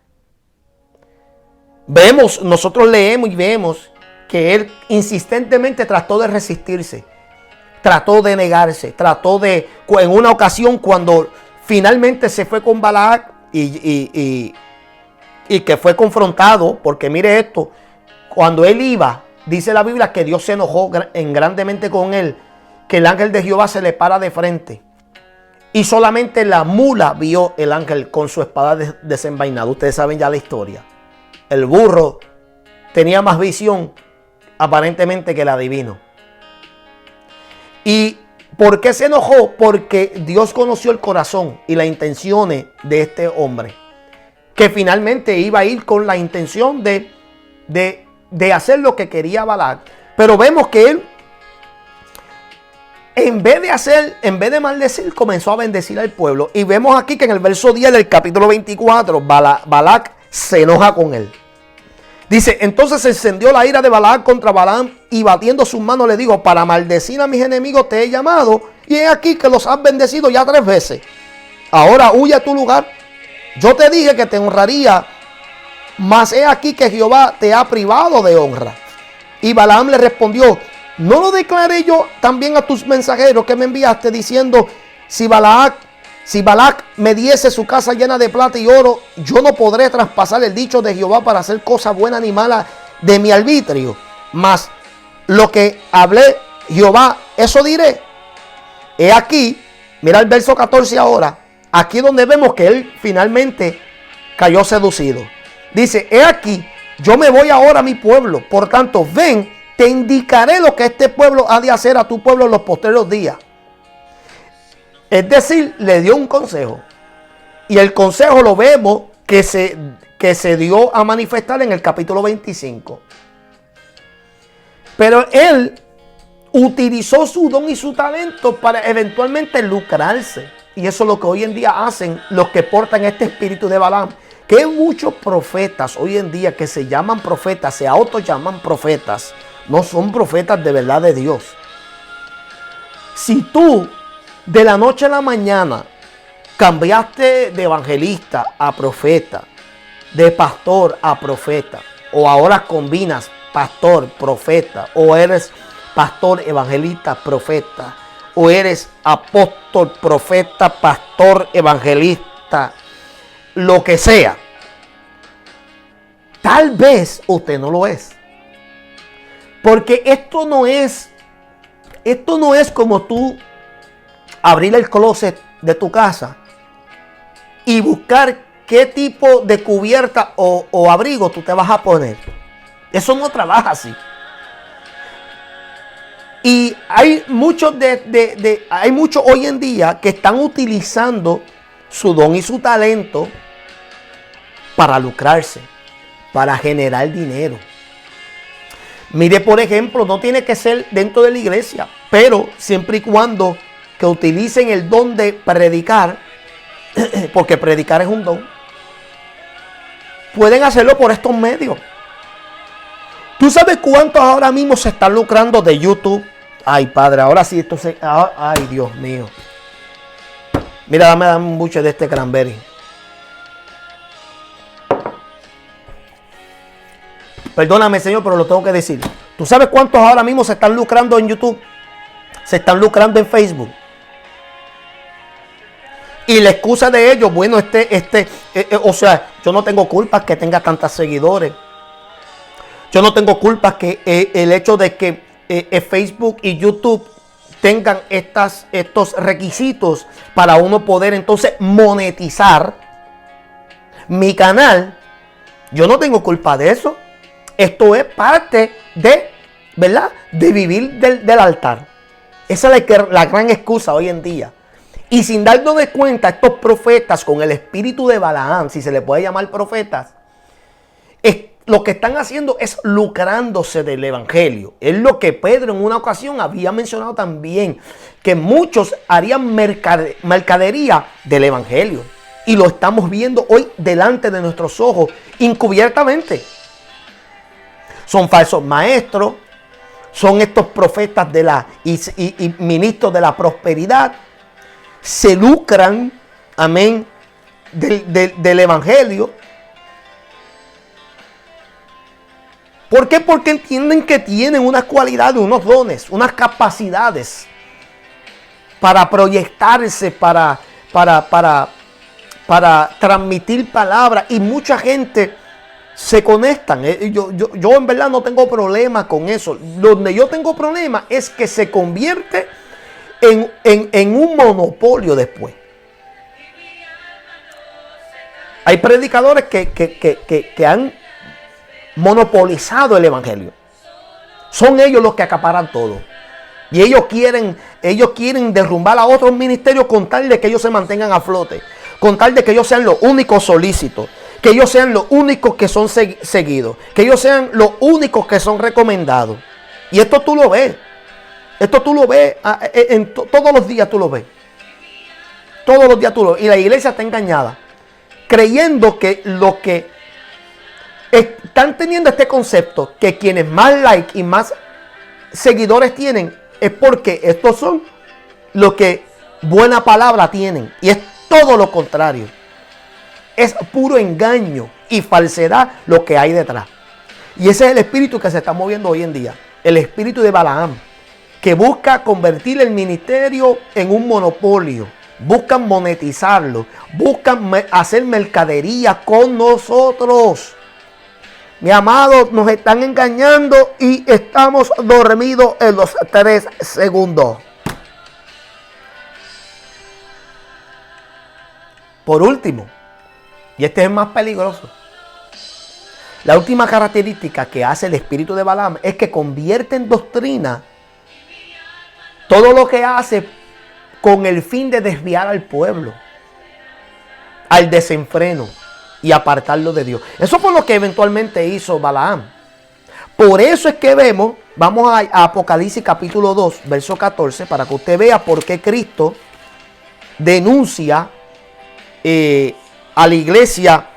Nosotros leemos y vemos que él insistentemente trató de resistirse, trató de negarse, en una ocasión cuando finalmente se fue con Balac y que fue confrontado, porque mire esto, cuando él iba, dice la Biblia que Dios se enojó grandemente con él, que el ángel de Jehová se le para de frente. Y solamente la mula vio el ángel con su espada desenvainada. Ustedes saben ya la historia. El burro tenía más visión aparentemente que el adivino. ¿Y por qué se enojó? Porque Dios conoció el corazón y las intenciones de este hombre, que finalmente iba a ir con la intención de hacer lo que quería Balac. Pero vemos que él, en vez de maldecir, comenzó a bendecir al pueblo. Y vemos aquí que en el verso 10 del capítulo 24, Balac se enoja con él. Dice, entonces se encendió la ira de Balac contra Balaam y batiendo sus manos le dijo, para maldecir a mis enemigos te he llamado y he aquí que los has bendecido ya 3 veces. Ahora huye a tu lugar. Yo te dije que te honraría, mas he aquí que Jehová te ha privado de honra. Y Balaam le respondió, ¿no lo declaré yo también a tus mensajeros que me enviaste diciendo, si Balac me diese su casa llena de plata y oro, yo no podré traspasar el dicho de Jehová para hacer cosa buena ni mala de mi arbitrio? Mas lo que hablé Jehová, eso diré. He aquí, mira el verso 14 ahora, aquí donde vemos que él finalmente cayó seducido. Dice, he aquí, yo me voy ahora a mi pueblo, por tanto, ven, te indicaré lo que este pueblo ha de hacer a tu pueblo en los posteriores días. Es decir, le dio un consejo. Y el consejo lo vemos que se dio a manifestar en el capítulo 25. Pero él utilizó su don y su talento para eventualmente lucrarse. Y eso es lo que hoy en día hacen los que portan este espíritu de Balaam. Que hay muchos profetas hoy en día que se llaman profetas, se autollaman profetas. No son profetas de verdad de Dios. Si tú de la noche a la mañana cambiaste de evangelista a profeta, de pastor a profeta, o ahora combinas pastor, profeta, o eres pastor, evangelista, profeta, o eres apóstol, profeta, pastor, evangelista, lo que sea, tal vez usted no lo es. Porque esto no es como tú abrir el closet de tu casa y buscar qué tipo de cubierta o abrigo tú te vas a poner. Eso no trabaja así. Y hay muchos hoy en día que están utilizando su don y su talento para lucrarse, para generar dinero. Mire, por ejemplo, no tiene que ser dentro de la iglesia, pero siempre y cuando que utilicen el don de predicar, porque predicar es un don, pueden hacerlo por estos medios. ¿Tú sabes cuántos ahora mismo se están lucrando de YouTube? Ay, padre, ahora sí esto se... Ay, Dios mío. Mira, dame un buche de este cranberry. Perdóname, Señor, pero lo tengo que decir. ¿Tú sabes cuántos ahora mismo se están lucrando en YouTube? Se están lucrando en Facebook. Y la excusa de ellos, bueno, o sea, yo no tengo culpa que tenga tantos seguidores. Yo no tengo culpa que el hecho de que Facebook y YouTube tengan estos requisitos para uno poder entonces monetizar mi canal. Yo no tengo culpa de eso. Esto es parte de, ¿verdad?, de vivir del altar. Esa es la gran excusa hoy en día. Y sin darnos de cuenta, estos profetas con el espíritu de Balaam, si se le puede llamar profetas, lo que están haciendo es lucrándose del evangelio. Es lo que Pedro en una ocasión había mencionado también, que muchos harían mercadería del evangelio. Y lo estamos viendo hoy delante de nuestros ojos, encubiertamente. Son falsos maestros, son estos profetas y ministros de la prosperidad. Se lucran, amén, del evangelio. ¿Por qué? Porque entienden que tienen unas cualidades, unos dones, unas capacidades para proyectarse, para transmitir palabras. Y mucha gente se conectan. Yo en verdad no tengo problema con eso. Donde yo tengo problema es que se convierte en un monopolio después. Hay predicadores que han monopolizado el evangelio. Son ellos los que acaparan todo. Y ellos quieren derrumbar a otros ministerios con tal de que ellos se mantengan a flote. Con tal de que ellos sean los únicos solícitos. Que ellos sean los únicos que son seguidos. Que ellos sean los únicos que son recomendados. Y esto tú lo ves. Esto tú lo ves. Todos los días tú lo ves. Todos los días tú lo ves. Y la iglesia está engañada. Creyendo que lo que están teniendo este concepto, que quienes más like y más seguidores tienen, es porque estos son los que buena palabra tienen. Y es todo lo contrario. Es puro engaño y falsedad lo que hay detrás. Y ese es el espíritu que se está moviendo hoy en día. El espíritu de Balaam, que busca convertir el ministerio en un monopolio. Buscan monetizarlo. Buscan hacer mercadería con nosotros. Mi amado, nos están engañando y estamos dormidos en los 3 segundos. Por último, y este es el más peligroso, la última característica que hace el espíritu de Balaam es que convierte en doctrina todo lo que hace con el fin de desviar al pueblo al desenfreno y apartarlo de Dios. Eso fue lo que eventualmente hizo Balaam. Por eso es que vemos, vamos a Apocalipsis capítulo 2, verso 14, para que usted vea por qué Cristo denuncia a la iglesia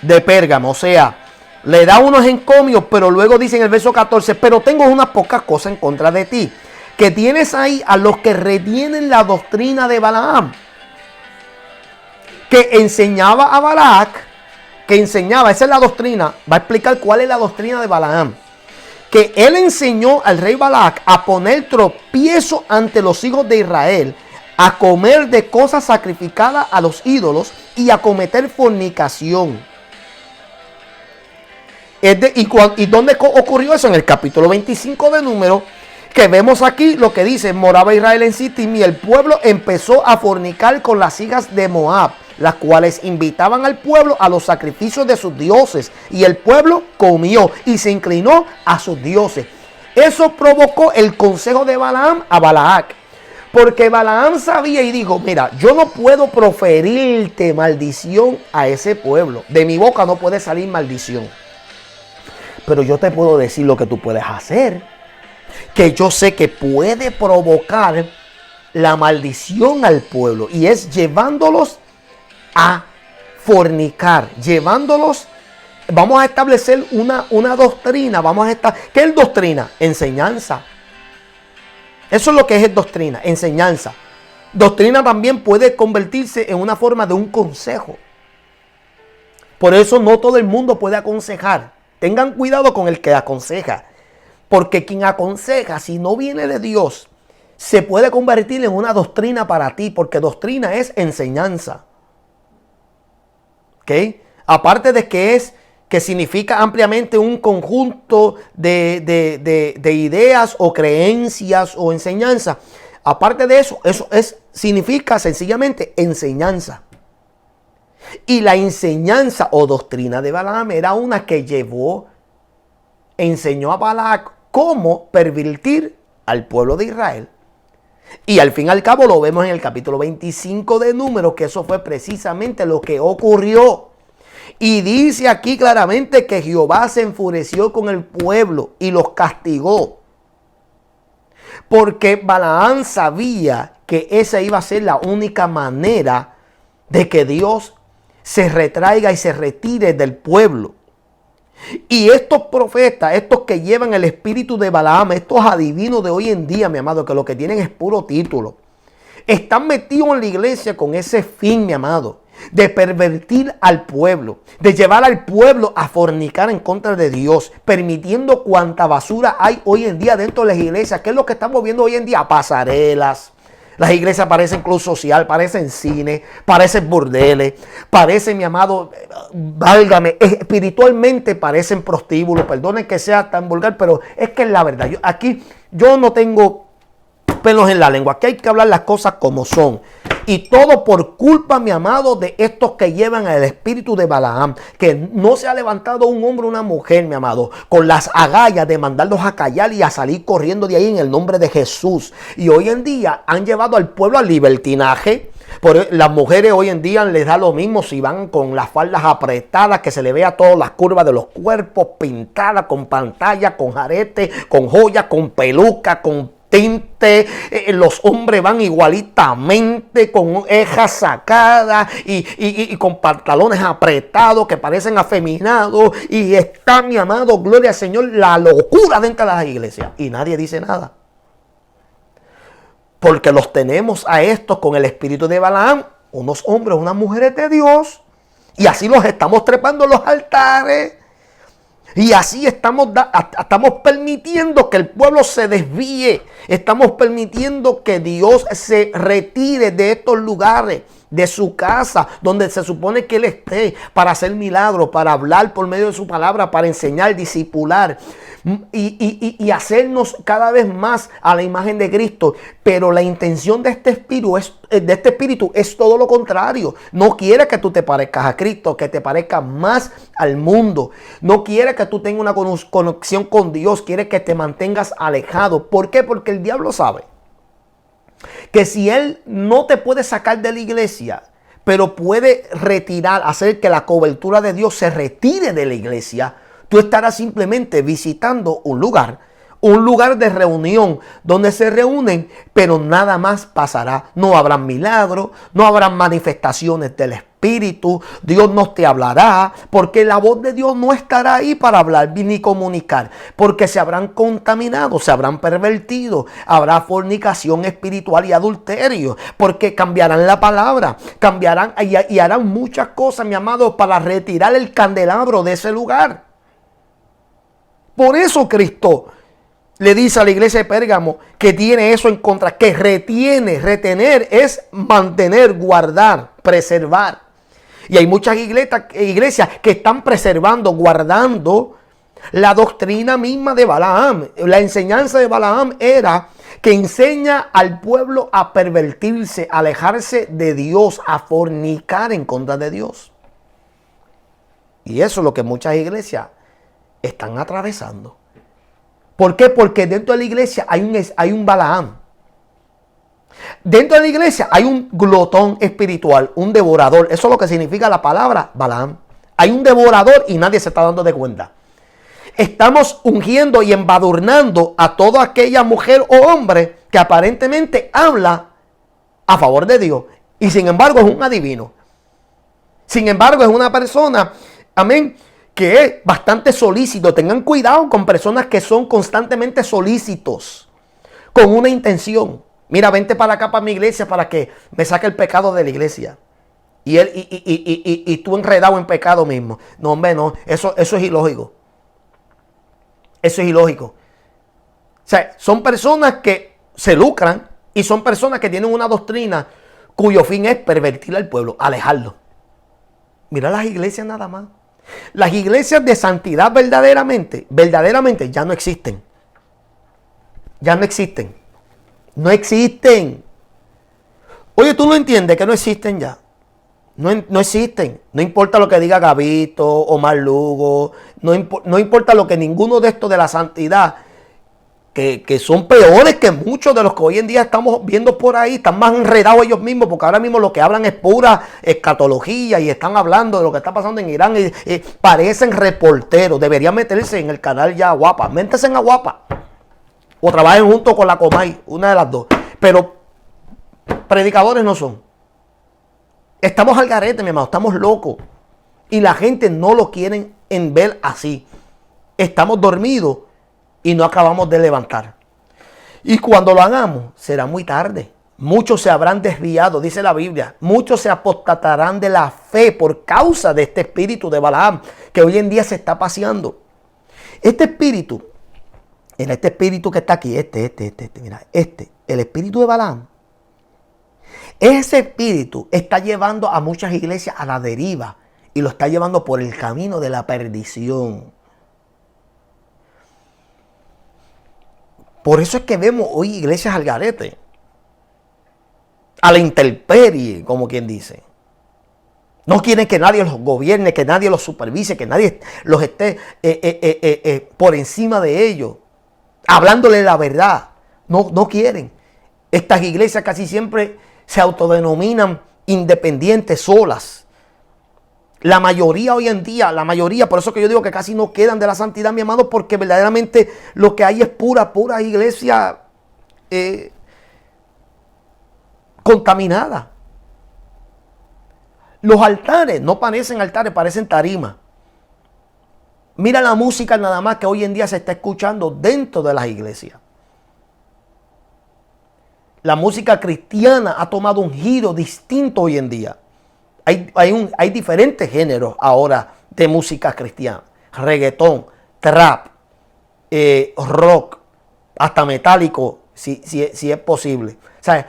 de Pérgamo. O sea, le da unos encomios, pero luego dice en el verso 14, pero tengo unas pocas cosas en contra de ti, que tienes ahí a los que retienen la doctrina de Balaam, que enseñaba a Balac, esa es la doctrina, va a explicar cuál es la doctrina de Balaam, que él enseñó al rey Balac a poner tropiezo ante los hijos de Israel, a comer de cosas sacrificadas a los ídolos y a cometer fornicación. ¿Y dónde ocurrió eso? En el capítulo 25 de Números, que vemos aquí lo que dice: moraba Israel en Sittim y el pueblo empezó a fornicar con las hijas de Moab, las cuales invitaban al pueblo a los sacrificios de sus dioses, y el pueblo comió y se inclinó a sus dioses. Eso provocó el consejo de Balaam a Balac, porque Balaam sabía y dijo: mira, yo no puedo proferirte maldición a ese pueblo, de mi boca no puede salir maldición, pero yo te puedo decir lo que tú puedes hacer, que yo sé que puede provocar la maldición al pueblo, y es llevándolos a fornicar, llevándolos. Vamos a establecer una doctrina. ¿Qué es doctrina? Enseñanza. Eso es lo que es doctrina, enseñanza. Doctrina también puede convertirse en una forma de un consejo. Por eso no todo el mundo puede aconsejar. Tengan cuidado con el que aconseja, porque quien aconseja, si no viene de Dios, se puede convertir en una doctrina para ti, porque doctrina es enseñanza. ¿Okay? Aparte de que significa ampliamente un conjunto de ideas o creencias o enseñanza. Aparte de eso, significa sencillamente enseñanza. Y la enseñanza o doctrina de Balaam era una que enseñó a Balac cómo pervertir al pueblo de Israel, Y al fin y al cabo lo vemos en el capítulo 25 de Números, que eso fue precisamente lo que ocurrió. Y dice aquí claramente que Jehová se enfureció con el pueblo y los castigó. Porque Balaam sabía que esa iba a ser la única manera de que Dios se retraiga y se retire del pueblo. Y estos profetas, estos que llevan el espíritu de Balaam, estos adivinos de hoy en día, mi amado, que lo que tienen es puro título, están metidos en la iglesia con ese fin, mi amado, de pervertir al pueblo, de llevar al pueblo a fornicar en contra de Dios, permitiendo cuanta basura hay hoy en día dentro de las iglesias. ¿Qué es lo que estamos viendo hoy en día? Pasarelas. Las iglesias parecen club social, parecen cine, parecen burdeles, parecen, mi amado, válgame, espiritualmente parecen prostíbulos. Perdonen que sea tan vulgar, pero es que es la verdad. Aquí yo no tengo pelos en la lengua. Aquí hay que hablar las cosas como son. Y todo por culpa, mi amado, de estos que llevan el espíritu de Balaam. Que no se ha levantado un hombre o una mujer, mi amado, con las agallas de mandarlos a callar y a salir corriendo de ahí en el nombre de Jesús. Y hoy en día han llevado al pueblo al libertinaje. Por las mujeres hoy en día les da lo mismo si van con las faldas apretadas, que se le vea todas las curvas de los cuerpos, pintadas con pantalla, con jarete, con joyas, con peluca, con tinte. Los hombres van igualitamente con cejas sacadas y con pantalones apretados que parecen afeminados, y está, mi amado, gloria al Señor, la locura dentro de las iglesias y nadie dice nada, porque los tenemos a estos con el espíritu de Balaam, unos hombres, unas mujeres de Dios, y así los estamos trepando en los altares. Y así estamos permitiendo que el pueblo se desvíe. Estamos permitiendo que Dios se retire de estos lugares, de su casa, donde se supone que Él esté, para hacer milagros, para hablar por medio de su palabra, para enseñar, discipular y hacernos cada vez más a la imagen de Cristo. Pero la intención de este espíritu es todo lo contrario. No quiere que tú te parezcas a Cristo, que te parezcas más al mundo. No quiere que tú tengas una conexión con Dios. Quiere que te mantengas alejado. ¿Por qué? Porque el diablo sabe que si él no te puede sacar de la iglesia, pero puede retirar, hacer que la cobertura de Dios se retire de la iglesia, tú estarás simplemente visitando un lugar de reunión donde se reúnen, pero nada más pasará. No habrán milagros, no habrán manifestaciones del Espíritu, Dios no te hablará, porque la voz de Dios no estará ahí para hablar ni comunicar, porque se habrán contaminado, se habrán pervertido, habrá fornicación espiritual y adulterio, porque cambiarán la palabra, cambiarán y harán muchas cosas, mi amado, para retirar el candelabro de ese lugar. Por eso Cristo le dice a la iglesia de Pérgamo que tiene eso en contra, que retener es mantener, guardar, preservar. Y hay muchas iglesias que están preservando, guardando la doctrina misma de Balaam. La enseñanza de Balaam era que enseña al pueblo a pervertirse, a alejarse de Dios, a fornicar en contra de Dios. Y eso es lo que muchas iglesias están atravesando. ¿Por qué? Porque dentro de la iglesia hay un Balaam. Dentro de la iglesia hay un glotón espiritual, un devorador. Eso es lo que significa la palabra Balaam. Hay un devorador y nadie se está dando de cuenta. Estamos ungiendo y embadurnando a toda aquella mujer o hombre que aparentemente habla a favor de Dios y sin embargo es un adivino. Sin embargo es una persona, amén, que es bastante solícito. Tengan cuidado con personas que son constantemente solícitos, con una intención. Mira, vente para acá, para mi iglesia, para que me saque el pecado de la iglesia. Y tú enredado en pecado mismo. No, hombre, no. Eso es ilógico. Eso es ilógico. O sea, son personas que se lucran y son personas que tienen una doctrina cuyo fin es pervertir al pueblo, alejarlo. Mira las iglesias nada más. Las iglesias de santidad verdaderamente ya no existen. Ya no existen. No existen. Oye, ¿tú no entiendes que no existen ya? No existen. No importa lo que diga Gabito, Omar Lugo. No importa lo que ninguno de estos de la santidad que son peores que muchos de los que hoy en día estamos viendo por ahí. Están más enredados ellos mismos, porque ahora mismo lo que hablan es pura escatología y están hablando de lo que está pasando en Irán. Parecen reporteros. Deberían meterse en el canal ya Guapa. Méntense en Guapa. O trabajen junto con la Comay, una de las dos. Pero predicadores no son. Estamos al garete, mi hermano. Estamos locos. Y la gente no lo quieren en ver así. Estamos dormidos y no acabamos de levantar. Y cuando lo hagamos, será muy tarde. Muchos se habrán desviado, dice la Biblia. Muchos se apostatarán de la fe por causa de este espíritu de Balaam, que hoy en día se está paseando. Este espíritu, el espíritu que está aquí, mira, el espíritu de Balaam, ese espíritu está llevando a muchas iglesias a la deriva y lo está llevando por el camino de la perdición. Por eso es que vemos hoy iglesias al garete, a la intemperie, como quien dice. No quieren que nadie los gobierne, que nadie los supervise, que nadie los esté por encima de ellos, hablándole la verdad. No quieren. Estas iglesias casi siempre se autodenominan independientes, solas. La mayoría hoy en día, por eso que yo digo que casi no quedan de la santidad, mi amado, porque verdaderamente lo que hay es pura iglesia contaminada. Los altares no parecen altares, parecen tarimas. Mira la música nada más que hoy en día se está escuchando dentro de las iglesias. La música cristiana ha tomado un giro distinto hoy en día. Hay diferentes géneros ahora de música cristiana. Reggaetón, trap, rock, hasta metálico, si es posible. O sea,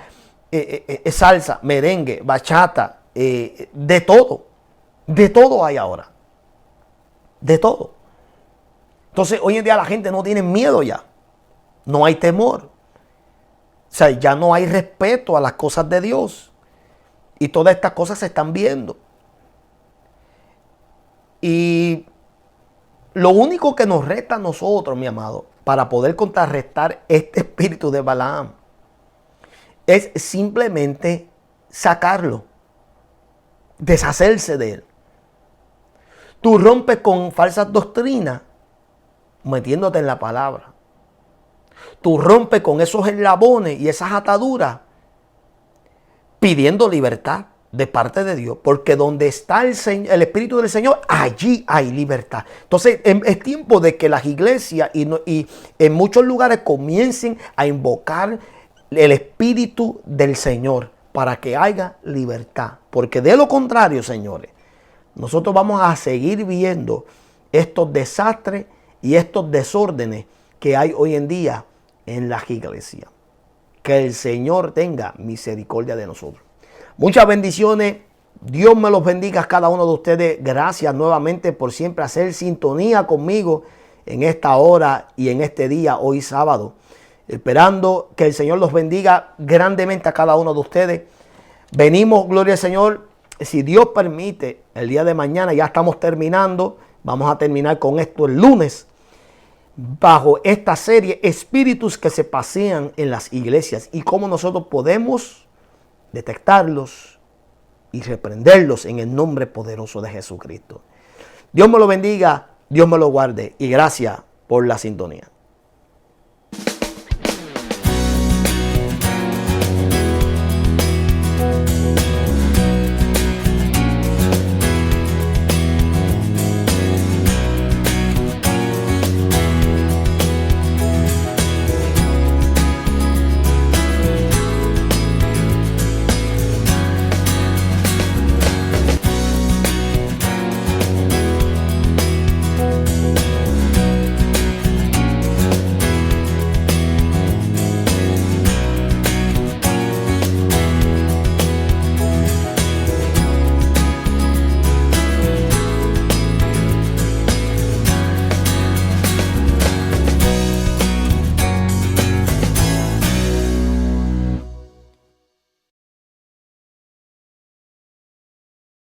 salsa, merengue, bachata, de todo. De todo hay ahora. De todo. Entonces, hoy en día la gente no tiene miedo ya. No hay temor. O sea, ya no hay respeto a las cosas de Dios. Y todas estas cosas se están viendo. Y lo único que nos resta a nosotros, mi amado, para poder contrarrestar este espíritu de Balaam, es simplemente sacarlo, deshacerse de él. Tú rompes con falsas doctrinas metiéndote en la palabra. Tú rompes con esos eslabones y esas ataduras pidiendo libertad de parte de Dios, porque donde está el Espíritu del Señor, allí hay libertad. Entonces es tiempo de que las iglesias y en muchos lugares comiencen a invocar el Espíritu del Señor para que haya libertad, porque de lo contrario, señores, nosotros vamos a seguir viendo estos desastres y estos desórdenes que hay hoy en día en las iglesias. Que el Señor tenga misericordia de nosotros. Muchas bendiciones. Dios me los bendiga a cada uno de ustedes. Gracias nuevamente por siempre hacer sintonía conmigo en esta hora y en este día, hoy sábado. Esperando que el Señor los bendiga grandemente a cada uno de ustedes. Venimos, gloria al Señor, si Dios permite, el día de mañana, ya estamos terminando. Vamos a terminar con esto el lunes. Bajo esta serie, espíritus que se pasean en las iglesias y cómo nosotros podemos detectarlos y reprenderlos en el nombre poderoso de Jesucristo. Dios me lo bendiga, Dios me lo guarde y gracias por la sintonía.